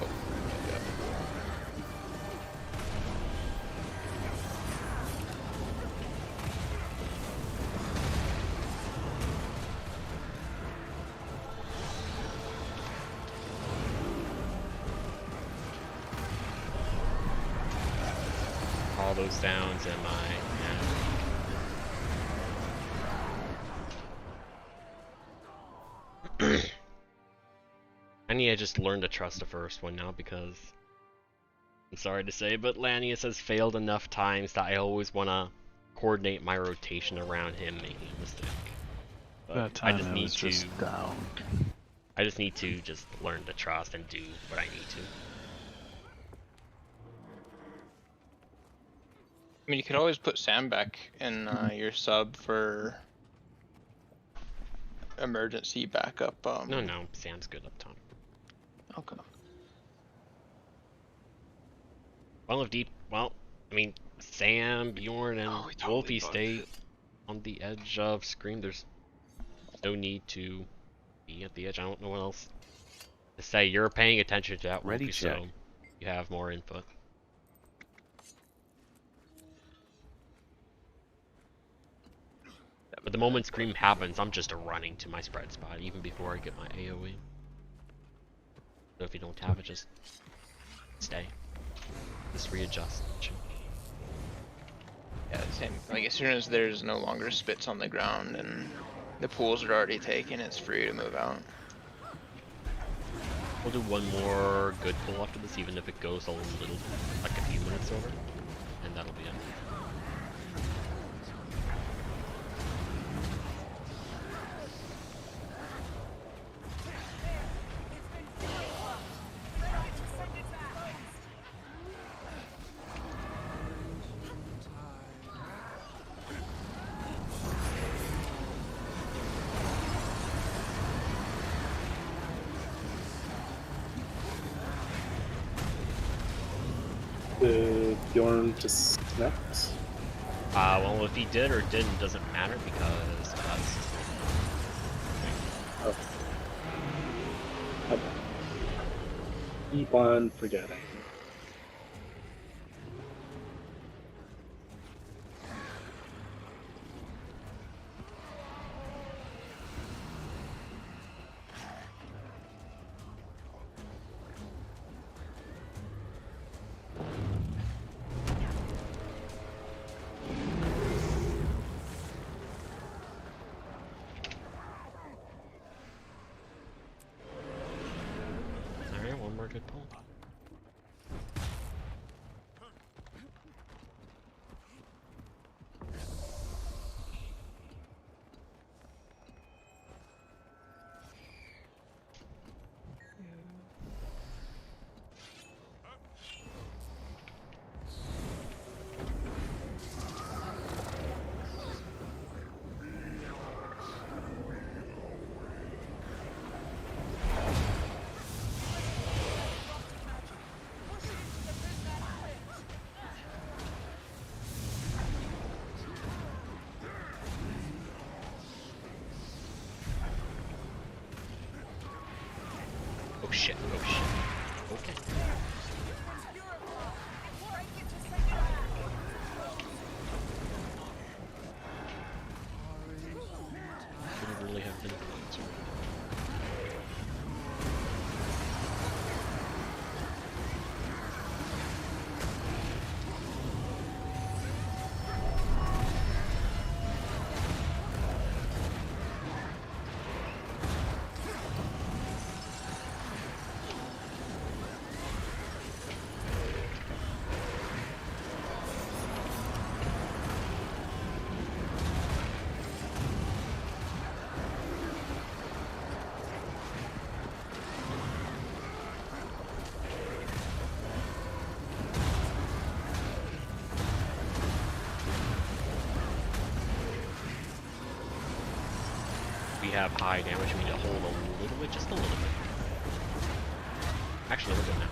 Oh, yeah. All those downs and my. I need to just learn to trust the first one now because I'm sorry to say, but Lanius has failed enough times that I always want to coordinate my rotation around him making a mistake. But That time I just need was to. just down. I just need to just learn to trust and do what I need to. I mean, you could always put Sam back in your sub for emergency backup. No, Sam's good up top. Okay. Well, I mean, Sam, Bjorn, and Oh, we totally Wolfie bugged stay it. on the edge of screen. There's no need to be at the edge. I don't know what else to say. You're paying attention to that, Ready, Wolfie, check. so you have more input. But the moment Scream happens, I'm just running to my spread spot, even before I get my AoE. So if you don't have it, just stay. Just readjust. Yeah, same. Like as soon as there's no longer spits on the ground and the pools are already taken, it's free to move out. We'll do one more good pull after this, even if it goes a little, like a few minutes over. And that'll be it. Did Bjorn disconnect? Well, if he did or didn't doesn't matter because Oh. Okay. Keep on forgetting. good pull. Oh shit, oh shit. Okay. Should really have been closer. We have high damage, we need to hold a little bit, just a little bit. Actually, we're good now.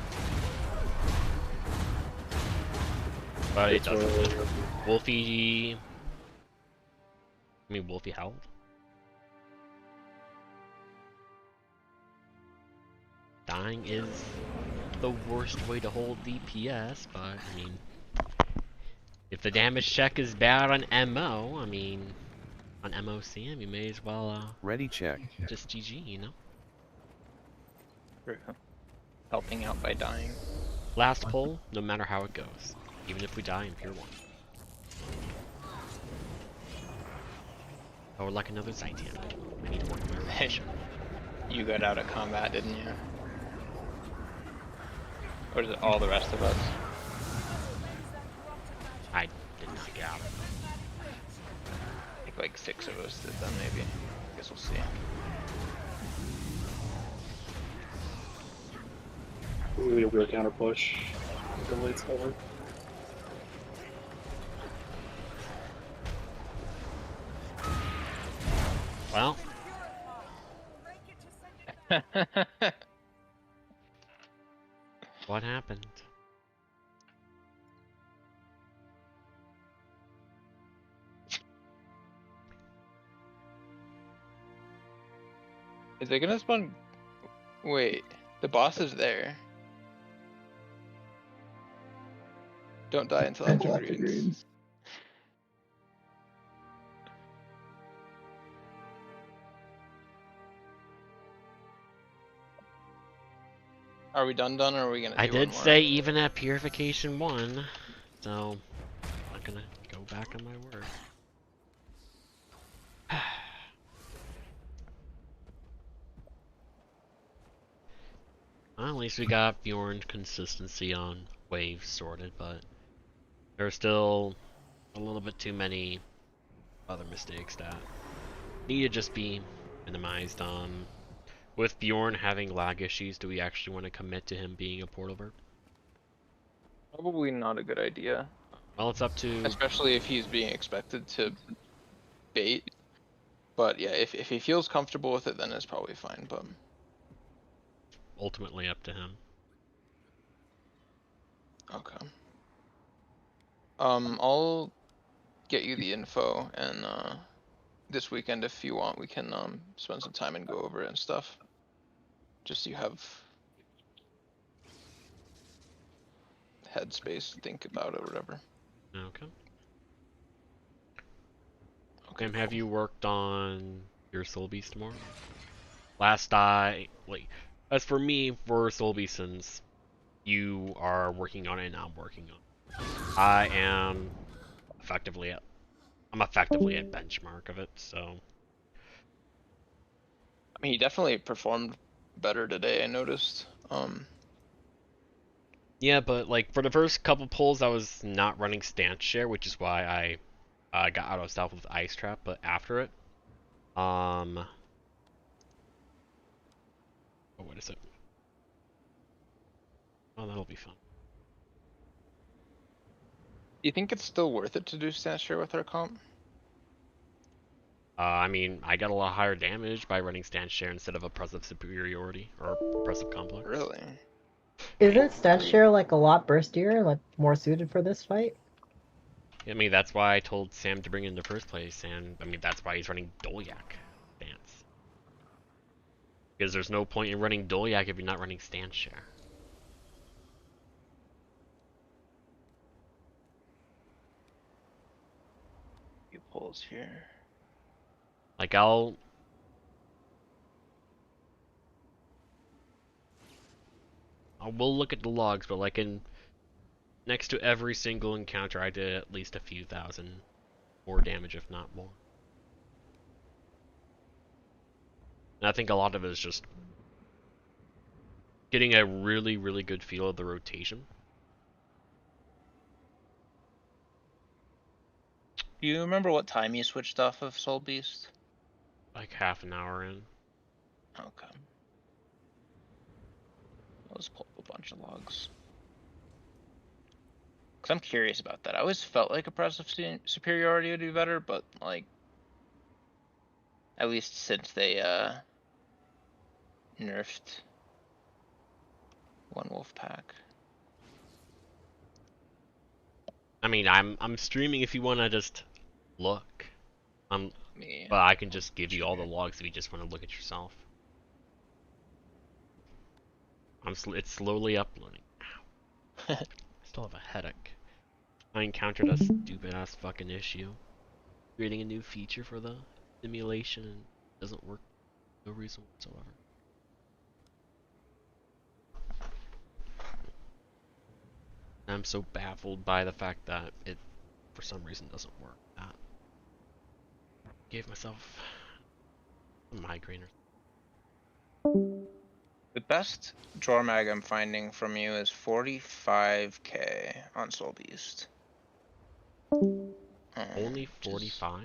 But it doesn't. Wolfie... I mean, Wolfie howled. Dying is the worst way to hold DPS, but, I mean... If the damage check is bad on MO, I mean... On MOCM, you may as well, Ready check. just GG, you know? True. Helping out by dying. Last pull, no matter how it goes. Even if we die in Pure 1. Or like another Zitian. I need to work my reaction. You got out of combat, didn't you? Or is it all the rest of us? I did not get out. I think like 6 of us did then, maybe. Guess we'll see. Really a weird counter push. The late's over. Well, what happened? Is it gonna spawn? Wait, the boss is there. Don't die until after greens. Are we done, or are we gonna do I did one more? say even at Purification 1, so I'm not gonna go back on my word. Well, at least we got Bjorn consistency on waves sorted, but there's still a little bit too many other mistakes that need to just be minimized. With Bjorn having lag issues, do we actually want to commit to him being a portal bird? Probably not a good idea. Well, it's up to... Especially if he's being expected to bait. But yeah, if he feels comfortable with it, then it's probably fine, but... Ultimately up to him. Okay. I'll get you the info, and this weekend, if you want, we can spend some time and go over it and stuff. Just so you have headspace to think about it or whatever. Okay. Okay. Tim, have cool. you worked on your Soul Beast more? As for me, for Soul Beast, since you are working on it and I'm working on it, I am effectively at benchmark of it, so. I mean, he definitely performed better today, I noticed. Yeah, but like for the first couple pulls, I was not running stance share, which is why I got out of stealth with ice trap. But after it, oh, what is it? Oh, that'll be fun. Do you think it's still worth it to do stance share with our comp? I mean, I got a lot higher damage by running stance share instead of oppressive superiority or oppressive complex. Really? Isn't stat share like a lot burstier, like more suited for this fight? I mean, that's why I told Sam to bring it in the first place, and I mean, that's why he's running Dolyak stance. Because there's no point in running Dolyak if you're not running stance share. Few pulls here. Like, we'll look at the logs, but like in next to every single encounter, I did at least a few thousand more damage, if not more. And I think a lot of it is just getting a really, really good feel of the rotation. Do you remember what time you switched off of Soul Beast? Like half an hour in. Okay. Let's pull up a bunch of logs. Cause I'm curious about that. I always felt like oppressive superiority would be better, but like, at least since they nerfed one wolf pack. I mean, I'm streaming if you wanna just look. Me. But I can just give you all the logs if you just want to look at yourself. It's slowly uploading. Ow. I still have a headache. I encountered a stupid ass fucking issue. Creating a new feature for the simulation and it doesn't work for no reason whatsoever. I'm so baffled by the fact that it, for some reason, doesn't work. That gave myself a migraine. The best drawer mag I'm finding from you is 45k on Soul Beast. Only 45?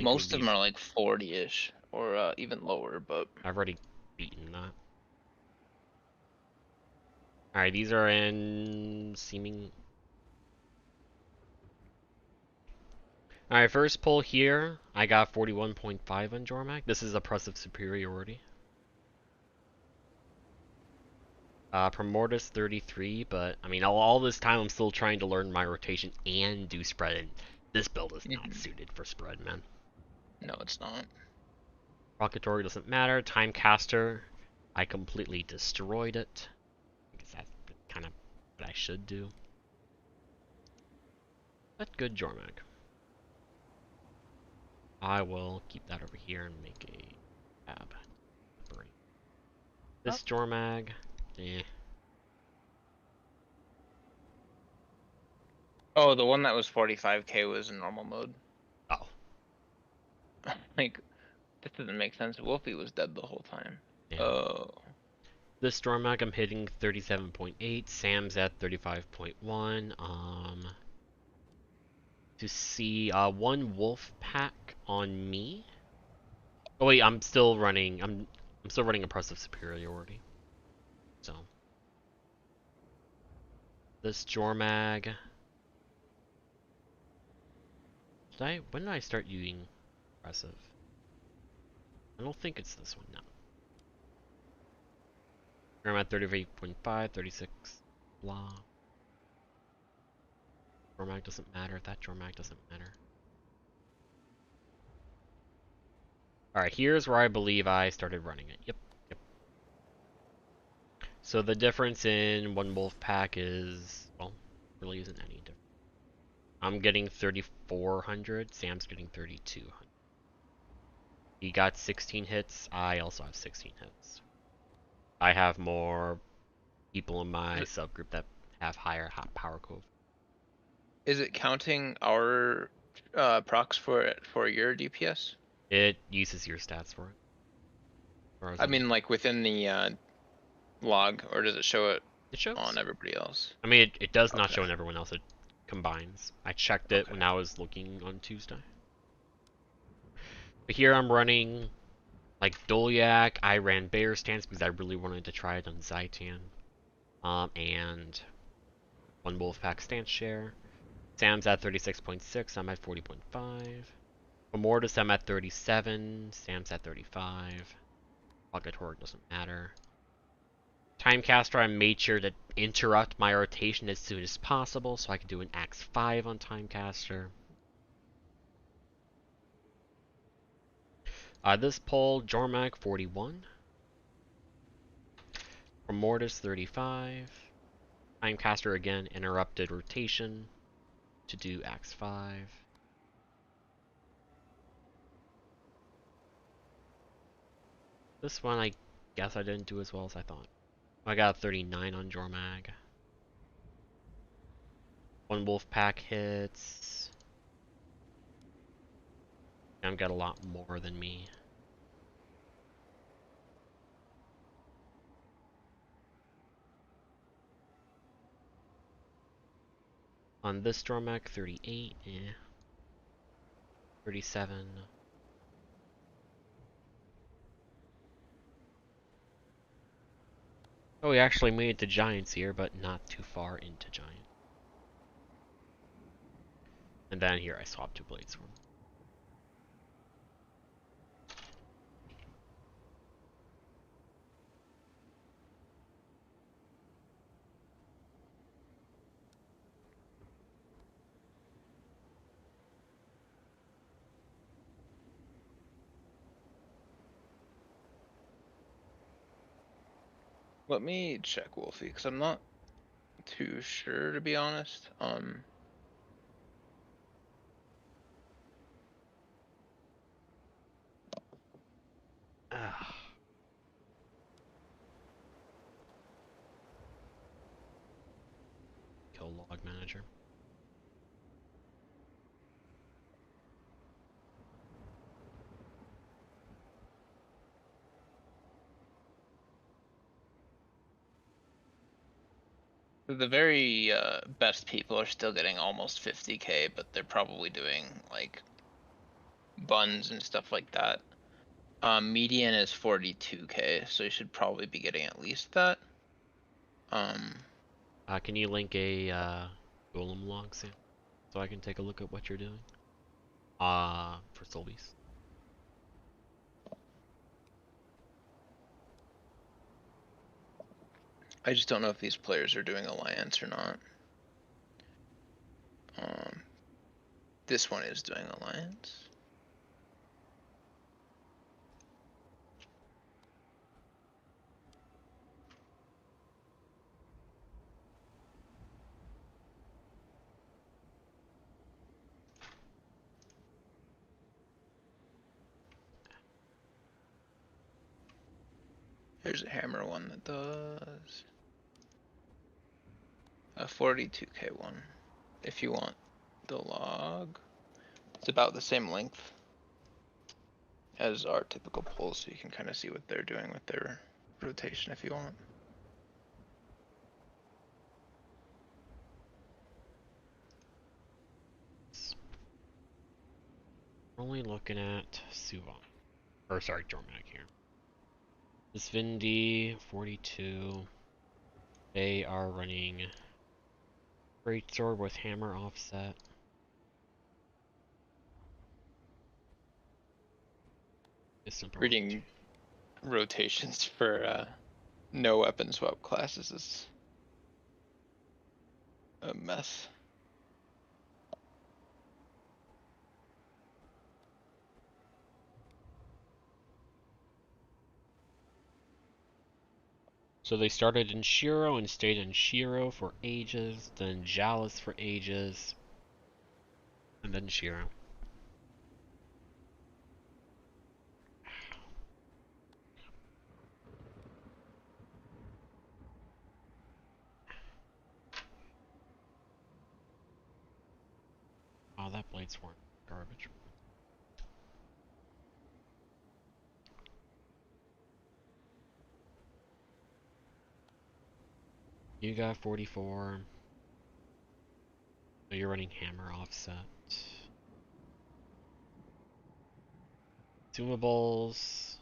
Most of them are like 40-ish or even lower, but I've already beaten that. Alright, these are in seeming. Alright, first pull here, I got 41.5 on Jormak. This is oppressive superiority. Primordius 33, but I mean, all this time I'm still trying to learn my rotation and do spread, and this build is not suited for spread, man. No, it's not. Rocketory doesn't matter. Timecaster, I completely destroyed it. Because that's kind of what I should do. But good Jormak. I will keep that over here and make a tab. This Jormag, eh. Oh, the one that was 45k was in normal mode. Oh. Like, this doesn't make sense. Wolfie was dead the whole time. Yeah. Oh. This Stormag I'm hitting 37.8. Sam's at 35.1. To see one wolf pack on me. Oh wait, I'm still running oppressive superiority. So this Jormag. When did I start using oppressive? I don't think it's this one now. I'm at 38.5, 36, blah. Jormag doesn't matter. That Jormag doesn't matter. Alright, here's where I believe I started running it. Yep. So the difference in one wolf pack is, well, really isn't any different. I'm getting 3,400, Sam's getting 3,200. He got 16 hits, I also have 16 hits. I have more people in my subgroup that have higher power cove. Is it counting our procs for your DPS? It uses your stats for it. As far as I know. mean, like within the log, or does it show it It shows. on everybody else? I mean, it does not Okay. show on everyone else. It combines. I checked it Okay. when I was looking on Tuesday. But here I'm running like Dolyak. I ran Bear Stance because I really wanted to try it on Zaitan. And one Wolfpack Stance Share. Sam's at 36.6. I'm at 40.5. For Mortis, I'm at 37. Sam's at 35. Pocket Horde doesn't matter. Timecaster, I made sure to interrupt my rotation as soon as possible so I could do an Axe 5 on Timecaster. This poll, Jormak 41. For Mortis 35. Timecaster again, interrupted rotation to do Axe 5. This one I guess I didn't do as well as I thought. I got 39 on Jormag. One Wolfpack hits. Sam got a lot more than me. On this Jormag, 38, 37. Oh, we actually made it to Giants here, but not too far into Giants. And then here I swapped 2 blades for him. Let me check Wolfie, because I'm not too sure, to be honest. Ah. Kill log manager. The very best people are still getting almost 50k, but they're probably doing like buns and stuff like that. Median is 42k, so you should probably be getting at least that. Can you link a golem log, Sam? So I can take a look at what you're doing? For Solbeast. I just don't know if these players are doing Alliance or not. This one is doing Alliance. Here's a hammer one that does a 42k one. If you want the log, it's about the same length as our typical pulls, so you can kind of see what they're doing with their rotation if you want. We're only looking at Suvan. Or sorry, Jormag here. This Vindi 42. They are running Greatsword with hammer offset. Reading rotations for no weapon swap classes is a mess. So they started in Shiro and stayed in Shiro for ages, then Jalis for ages, and then Shiro. Oh, that blade swarm garbage. You got 44. So you're running hammer offset. Consumables.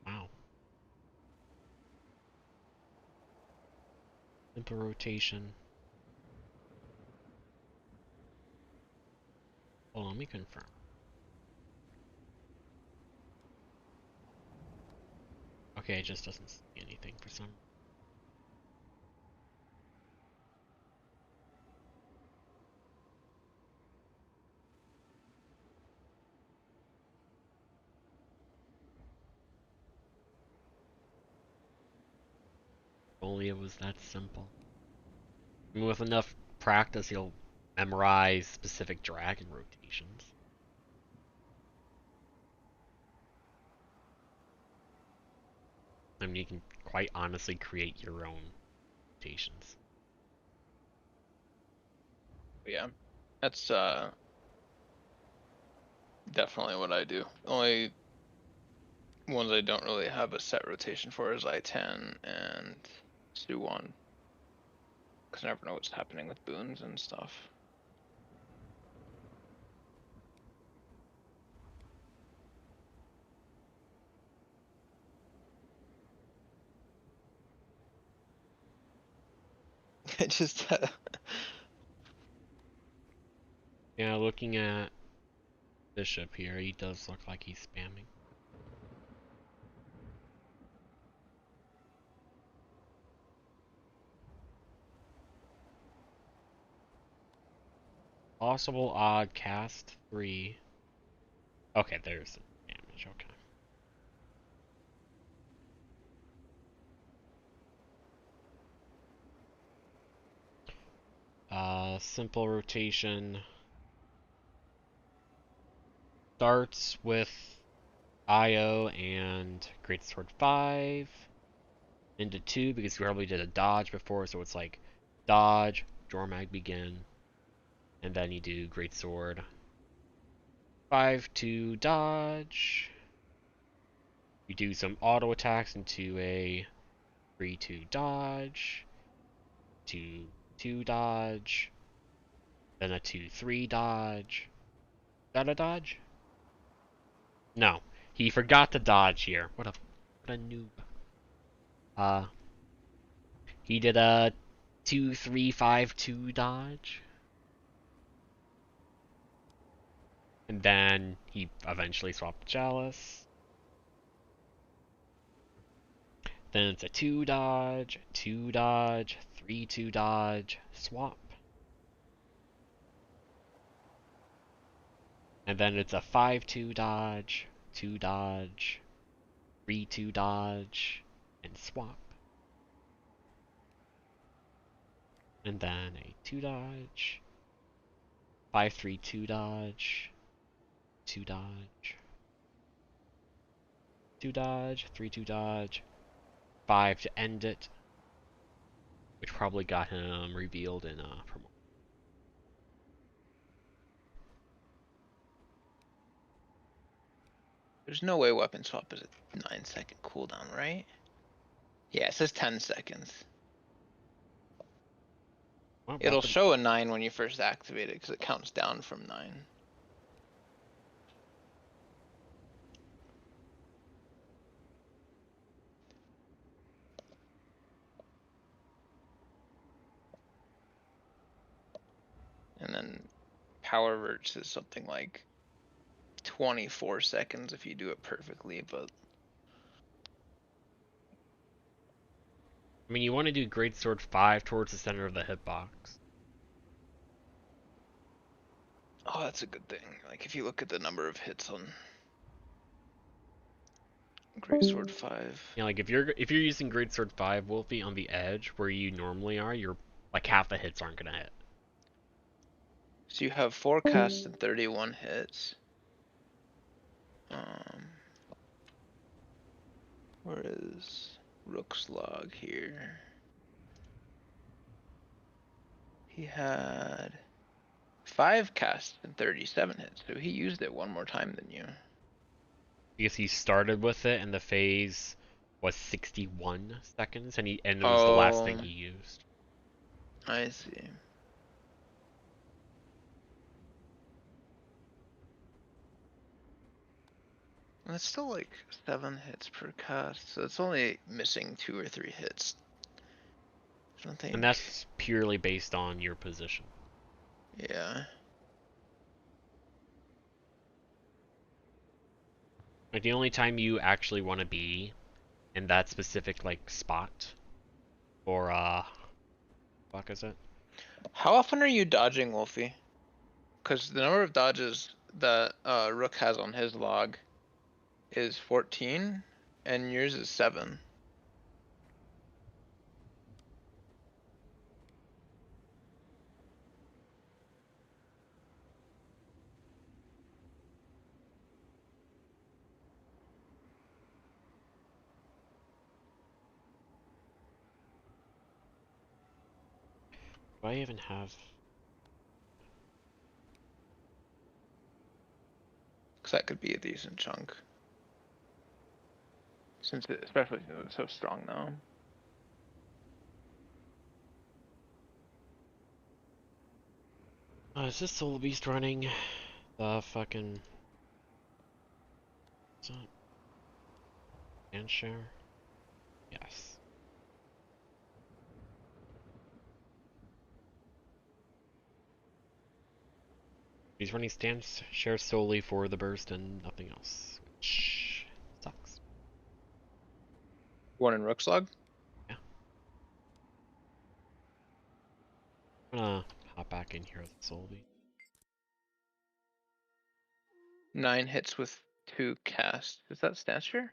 Wow. Simple rotation. Hold on, let me confirm. Okay, it just doesn't see anything for some. If only it was that simple. I mean, with enough practice, you'll memorize specific dragon rotations. I mean, you can quite honestly create your own rotations. Yeah, that's definitely what I do. Only ones I don't really have a set rotation for is I-10 and Su-1. Because I never know what's happening with boons and stuff. It just Yeah, looking at Bishop here, he does look like he's spamming. Possible odd cast 3. Okay, there's the damage, okay. Simple rotation. Starts with IO and Greatsword 5 into 2 because we probably did a dodge before, so it's like dodge, Jormag begin, and then you do Greatsword 5 to dodge. You do some auto attacks into a 3-2 dodge, 2-2 dodge, then a 2-3 dodge. Is that a dodge? No, he forgot to dodge here. What a noob. He did a 2-3-5-2 dodge. And then he eventually swapped Chalice. Then it's a 2 dodge, 2 dodge, 3-2 dodge, swap. And then it's a 5-2 dodge, 2 dodge, 3-2 dodge, and swap. And then a 2 dodge, 5-3-2 dodge, 2 dodge, 2 dodge, 3-2 dodge, 5 to end it, which probably got him revealed in promotion. there's no way weapon swap is a 9-second cooldown, right? Yeah, it says 10 seconds. Well, It'll weapon- show a 9 when you first activate it because it counts down from 9. And then power verts is something like 24 seconds if you do it perfectly, but I mean, you want to do Greatsword 5 towards the center of the hitbox. oh, that's a good thing. Like if you look at the number of hits on Greatsword 5. You know, like if you're using Greatsword 5, Wolfie, on the edge where you normally are, you're like half the hits aren't gonna hit. So you have 4 casts and 31 hits. Where is Rook's log here? He had 5 casts and 37 hits, so he used it one more time than you. Because he started with it in the phase was 61 seconds, and it was the last thing he used. I see. And it's still like 7 hits per cast, so it's only missing 2 or 3 hits. I don't think. And that's purely based on your position. Yeah. Like, the only time you actually want to be in that specific, like, spot, or, fuck is it? How often are you dodging, Wolfie? Because the number of dodges that Rook has on his log is 14, and yours is 7. Do I even have... Because that could be a decent chunk. Especially since it's so strong now. is this Soul Beast running the fucking... What's that? And share? Yes. He's running stance share solely for the burst and nothing else, which sucks. One in Rook's log? Yeah. I'm gonna hop back in here with Solby. 9 hits with 2 casts. Is that stance share?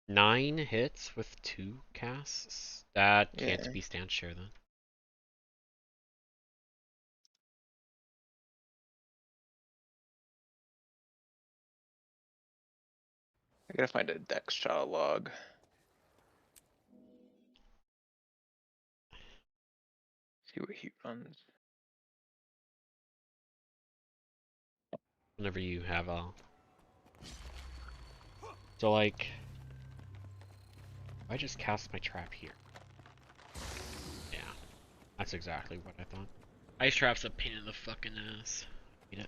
9 hits with 2 casts? That can't Yeah. be stance share then. I gotta find a dex shot log. See what he runs. Whenever you have a... So like... I just cast my trap here. Yeah. That's exactly what I thought. Ice trap's a pain in the fucking ass. Eat it.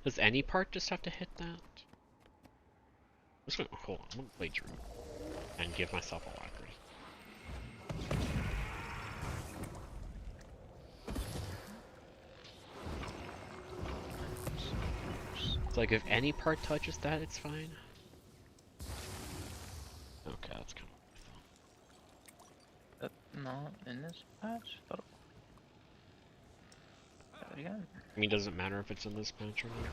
Does any part just have to hit that? I'm just gonna, hold on, I'm gonna play Drew and give myself alacrity. It's like if any part touches that, it's fine. Okay, that's kind of Not in this patch? Oh. Again. I mean, does it matter if it's in this patch or not?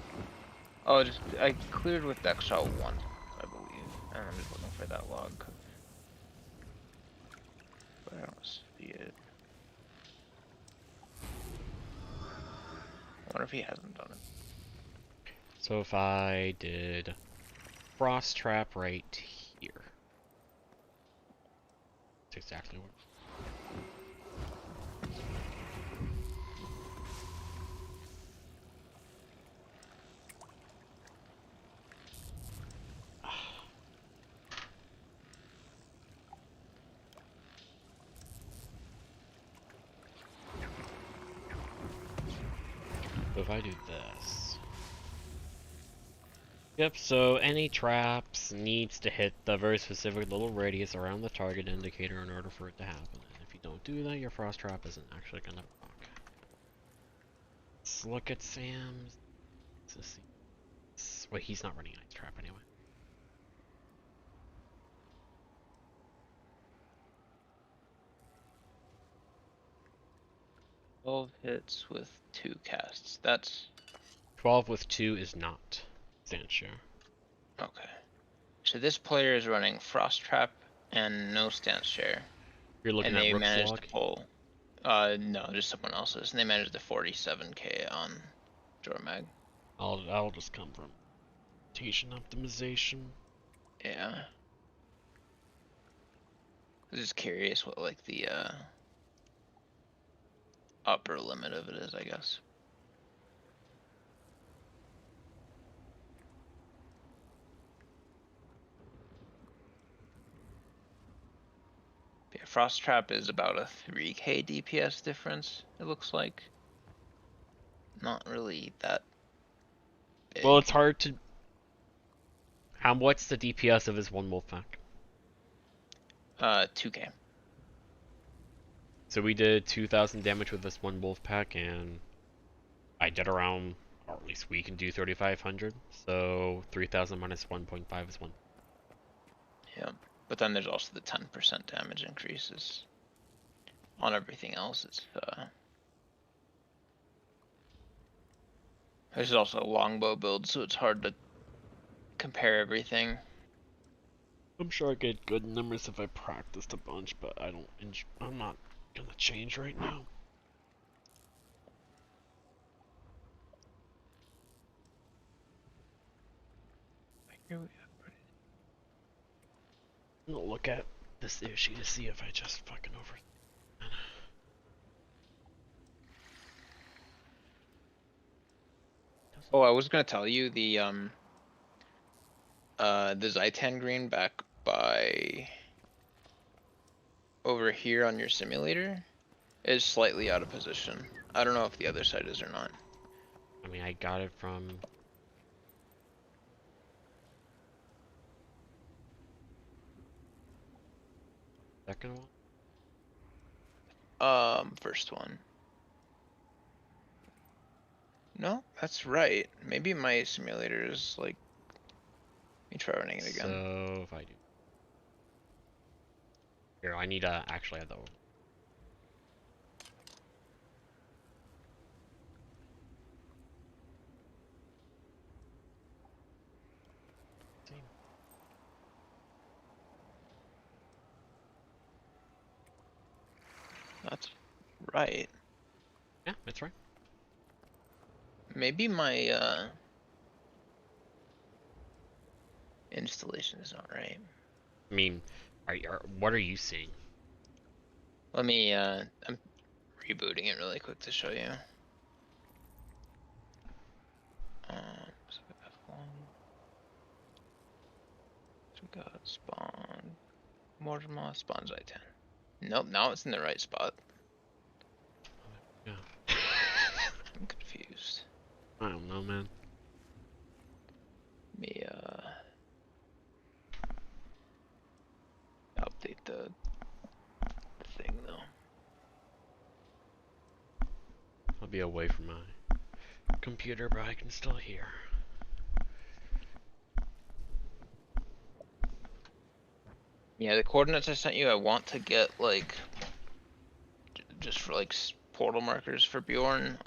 Oh, I cleared with dex shot 1, I believe. And I'm just looking for that log. But I don't see it. I wonder if he hasn't done it. So if I did Frost Trap right here. That's exactly what. So if I do this. Yep, so any traps needs to hit the very specific little radius around the target indicator in order for it to happen. And if you don't do that, your frost trap isn't actually gonna proc. Let's look at Sam's. Wait, he's not running ice trap anyway. — 12 hits with 2 casts. That's 12 with 2 is not stance share. okay. So this player is running Frost Trap and no stance share. You're looking And at they Rook's managed log? to pull. No, just someone else's. And they managed to 47k on Jormag. I'll just come from rotation optimization. Yeah. I was just curious what like the upper limit of it is, I guess. Frost Trap is about a 3k DPS difference, it looks like. Not really that big. Well, it's hard to. What's the DPS of his one wolf pack? 2k. So we did 2,000 damage with this one wolf pack, and I did around, or at least we can do 3,500. So 3,000 minus 1.5 is 1. Yeah, but then there's also the 10% damage increases. On everything else, it's this is also a longbow build, so it's hard to compare everything. I'm sure I get good numbers if I practiced a bunch, but I'm not gonna change right now. Here we I'm gonna look at this issue to see if I just fucking over. Oh, I was gonna tell you the Zaitan green back by over here on your simulator is slightly out of position. I don't know if the other side is or not. I mean, I got it from. Second one? First one. No, that's right. Maybe my simulator is like. Let me try running it again. So if I do. Here, I need to actually add the. That's right. Yeah, that's right. Maybe my installation is not right. I mean, what are you seeing? Let me I'm rebooting it really quick to show you. So we got spawn Mortimer spawn Zaitan. Nope, now it's in the right spot. Yeah. I'm confused. I don't know, man. Let me update the thing though. I'll be away from my computer, but I can still hear. Yeah, the coordinates I sent you, I want to get like just for like portal markers for Bjorn.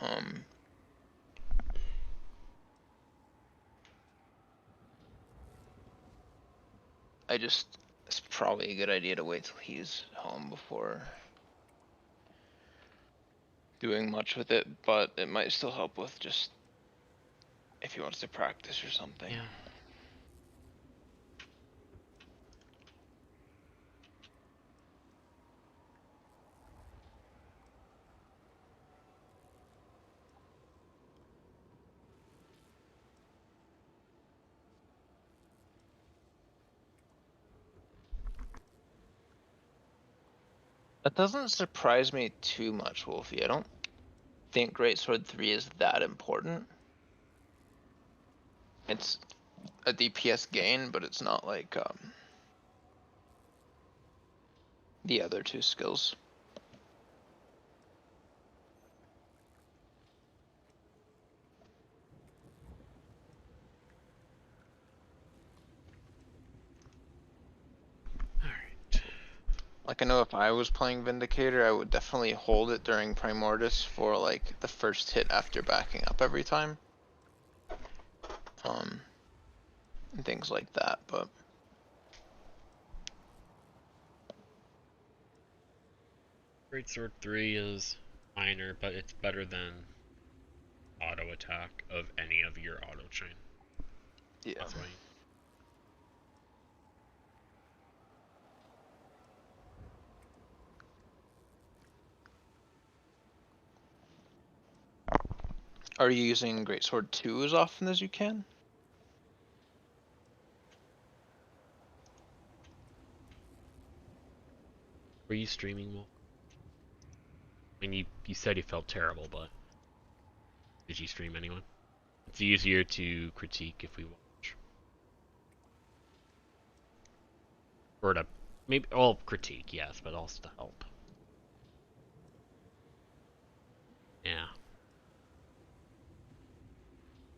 It's probably a good idea to wait till he's home before doing much with it, but it might still help with just if he wants to practice or something. Yeah. That doesn't surprise me too much, Wolfie. I don't think Greatsword 3 is that important. It's a DPS gain, but it's not like the other two skills. Alright. Like, I know if I was playing Vindicator, I would definitely hold it during Primordius for, like, the first hit after backing up every time. And things like that, but... Greatsword 3 is minor, but it's better than auto attack of any of your auto chain. Yeah. That's why. Are you using Greatsword 2 as often as you can? Were you streaming, Wolf? I mean, you said you felt terrible, but did you stream anyone? It's easier to critique if we watch. Or to, maybe, well, critique, yes, but also to help. Yeah.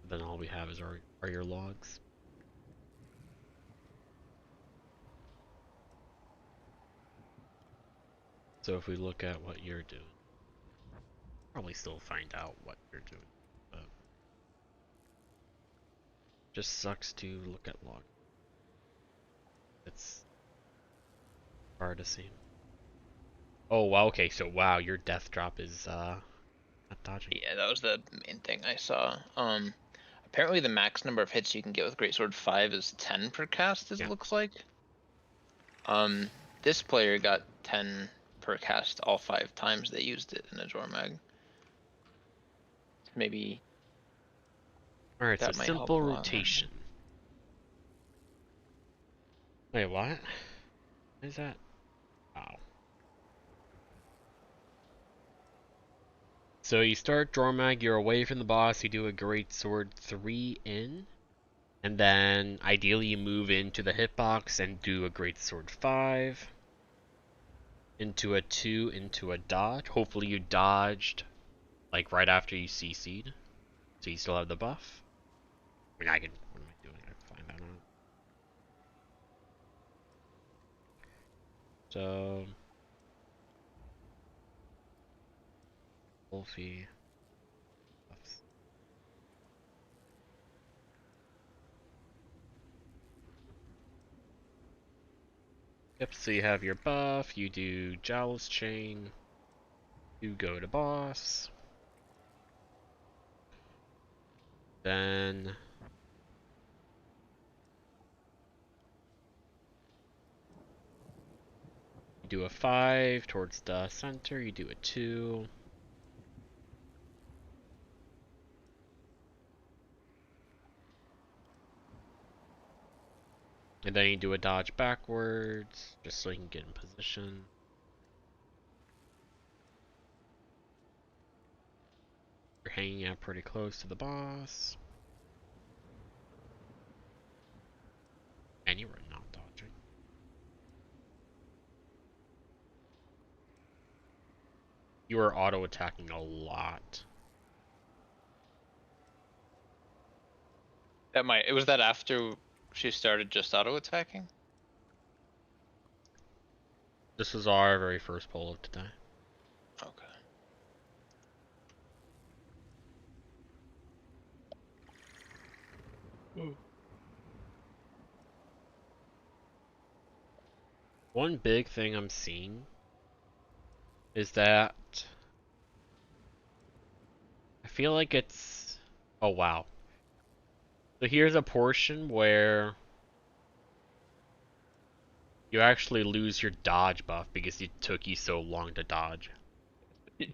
Then all we have is are your logs. So if we look at what you're doing, probably still find out what you're doing, but just sucks to look at log. It's hard to see. Oh wow, okay, so wow, your death drop is not dodging. Yeah, that was the main thing I saw. Apparently the max number of hits you can get with Greatsword 5 is 10 per cast, as Yeah. it looks like. This player got 10 per cast all 5 times they used it in a Jormag. Maybe Alright, so that might help simple a lot. rotation. Wait, what? What is that? Wow. So you start Jormag, you're away from the boss, you do a Greatsword 3 in, and then ideally you move into the hitbox and do a Greatsword 5, into a 2, into a dodge. Hopefully you dodged like right after you CC'd, so you still have the buff. I mean, what am I doing? I can find that out. So, Wolfie. Buffs. Yep, so you have your buff, you do Jowl's Chain, you go to boss, then you do a 5 towards the center, you do a 2, and then you do a dodge backwards, just so you can get in position. You're hanging out pretty close to the boss. And you were not dodging. You were auto-attacking a lot. It was that after she started just auto-attacking? This was our very first poll of today. Okay. One big thing I'm seeing is that I feel like it's... Oh wow. So here's a portion where you actually lose your dodge buff because it took you so long to dodge. Yeah.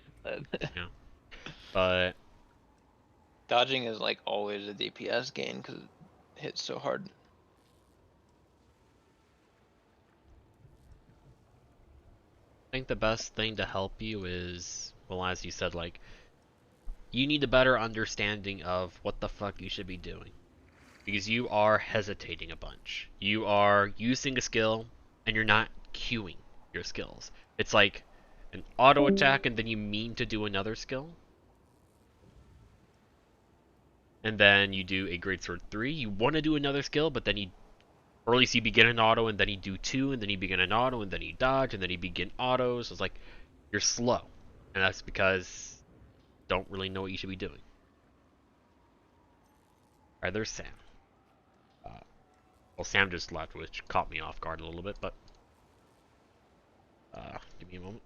But Dodging is like always a DPS gain because it hits so hard. I think the best thing to help you is, well, as you said, like, you need a better understanding of what the fuck you should be doing. Because you are hesitating a bunch. You are using a skill, and you're not queuing your skills. It's like an auto attack, and then you mean to do another skill. And then you do a Greatsword 3. You want to do another skill, but then or at least you begin an auto, and then you do 2, and then you begin an auto, and then you dodge, and then you begin autos. So it's like, you're slow. And that's because you don't really know what you should be doing. Alright, there's Sam. Well, Sam just left, which caught me off guard a little bit, but... give me a moment.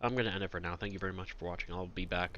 I'm gonna end it for now. Thank you very much for watching. I'll be back